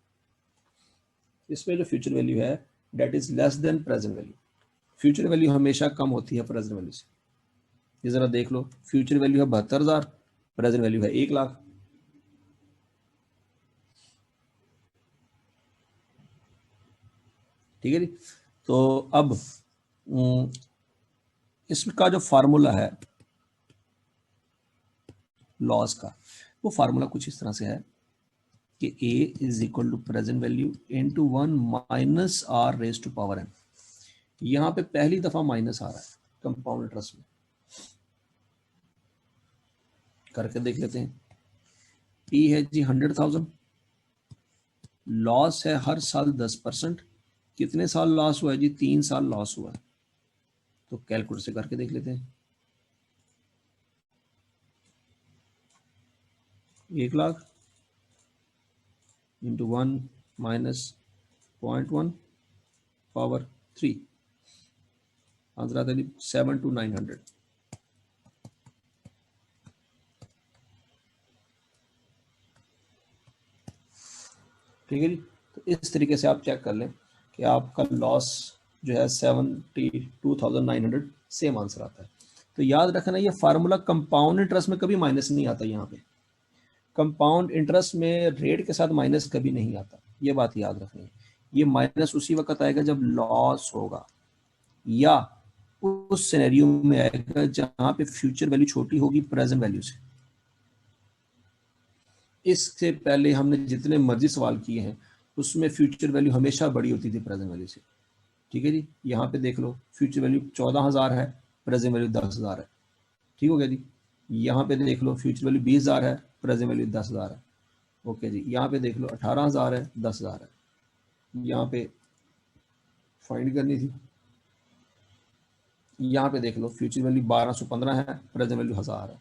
इसमें जो फ्यूचर वैल्यू है that is less than present value. Future value हमेशा कम होती है प्रेजेंट वैल्यू से। ये जरा देख लो, फ्यूचर वैल्यू है 72,000, प्रेजेंट वैल्यू है 1,00,000। ठीक है जी। तो अब इसका जो फार्मूला है लॉस का, वो फार्मूला कुछ इस तरह से है कि a is equal to present value into 1 minus r raise to power n। यहां पे पहली दफा माइनस आ रहा है कंपाउंड इंटरेस्ट में। करके देख लेते हैं। p है जी 100,000, लॉस है हर साल 10%। कितने साल लॉस हुआ है जी? 3 साल लॉस हुआ है। तो कैलकुलेटर से करके देख लेते हैं। 1,00,000 इंटू 1 माइनस 0.1 पावर 3, आंसर आता है 7,900। ठीक है जी। तो इस तरीके से आप चेक कर लें कि आपका लॉस जो है 72,900 सेम आंसर आता है। तो याद रखना ये फार्मूला कंपाउंड इंटरेस्ट में कभी माइनस नहीं आता। यहाँ पे कंपाउंड इंटरेस्ट में रेट के साथ माइनस कभी नहीं आता, ये बात याद रखनी है। ये माइनस उसी वक्त आएगा जब लॉस होगा, या उस सिनेरियो में आएगा जहां पे फ्यूचर वैल्यू छोटी होगी प्रेजेंट वैल्यू से। इससे पहले हमने जितने मर्जी सवाल किए हैं उसमें फ्यूचर वैल्यू हमेशा बड़ी होती थी प्रेजेंट वैल्यू से। ठीक है जी। यहाँ पे देख लो, फ्यूचर वैल्यू 14,000 है, प्रेजेंट वैल्यू 10,000 है। ठीक हो गया जी। यहाँ पे देख लो, फ्यूचर वैल्यू 20,000 है, प्रेजेंट वैल्यू 10,000 है। ओके जी। यहाँ पे देख लो 18,000 है, 10,000 है। यहाँ पे फाइंड करनी थी। यहाँ पे देख लो, फ्यूचर वैल्यू 1215 है, प्रेजेंट वैल्यू 1000 है।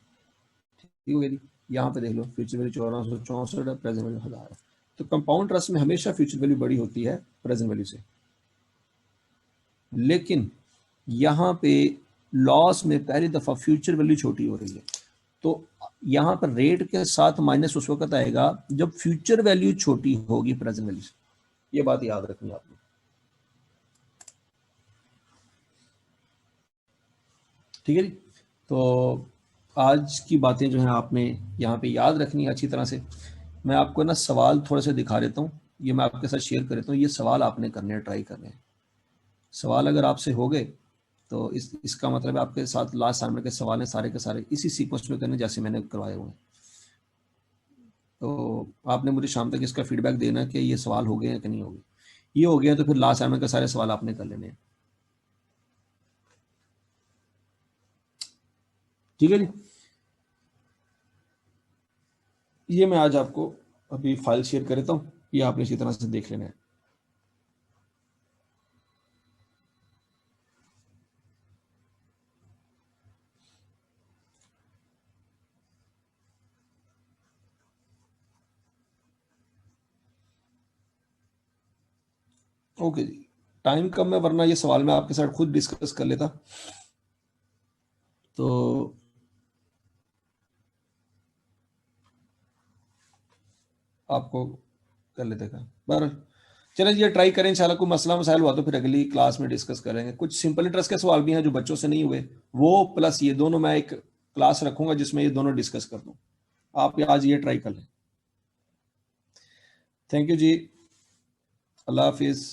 ठीक हो गया जी। यहाँ पे देख लो, फ्यूचर वैल्यू 1464 है, प्रेजेंट वैल्यू 1000 है। तो कंपाउंड इंटरेस्ट में हमेशा फ्यूचर वैल्यू बड़ी होती है प्रेजेंट वैल्यू से। लेकिन यहाँ पे लॉस में पहली दफा फ्यूचर वैल्यू छोटी हो रही है। तो यहाँ पर रेट के साथ माइनस उस वक्त आएगा जब फ्यूचर वैल्यू छोटी होगी प्रेजेंट वैल्यू से। ये बात याद रखनी है आपने। ठीक है जी। तो आज की बातें जो है आपने यहाँ पे याद रखनी है अच्छी तरह से। मैं आपको ना सवाल थोड़े से दिखा देता हूँ, ये मैं आपके साथ शेयर कर देता हूँ। ये सवाल आपने करने हैं, ट्राई करने हैं। सवाल अगर आपसे हो गए तो इसका मतलब है आपके साथ लास्ट असाइनमेंट के सवाल हैं सारे के सारे इसी सीक्वेंस में करने जैसे मैंने करवाए हुए हैं। तो आपने मुझे शाम तक इसका फीडबैक देना कि ये सवाल हो गए हैं कि नहीं हो गए। ये हो गया तो फिर लास्ट असाइनमेंट के सारे सवाल आपने कर लेने हैं। ठीक है जी। ये मैं आज आपको अभी फाइल शेयर कर देता हूँ, ये आपने इसी तरह से देख लेना है। ओके जी। टाइम कम है, वरना ये सवाल मैं आपके साथ खुद डिस्कस कर लेता। तो आपको कर लेते का बहरहाल। चलें ये ट्राई करें, इंशाल्लाह कोई मसला मसाइल हुआ तो फिर अगली क्लास में डिस्कस करेंगे। कुछ सिंपल इंटरेस्ट के सवाल भी हैं जो बच्चों से नहीं हुए, वो प्लस ये दोनों मैं एक क्लास रखूंगा जिसमें ये दोनों डिस्कस कर दूँ। आप आज ये ट्राई कर लें। थैंक यू जी, अल्लाह हाफिज़।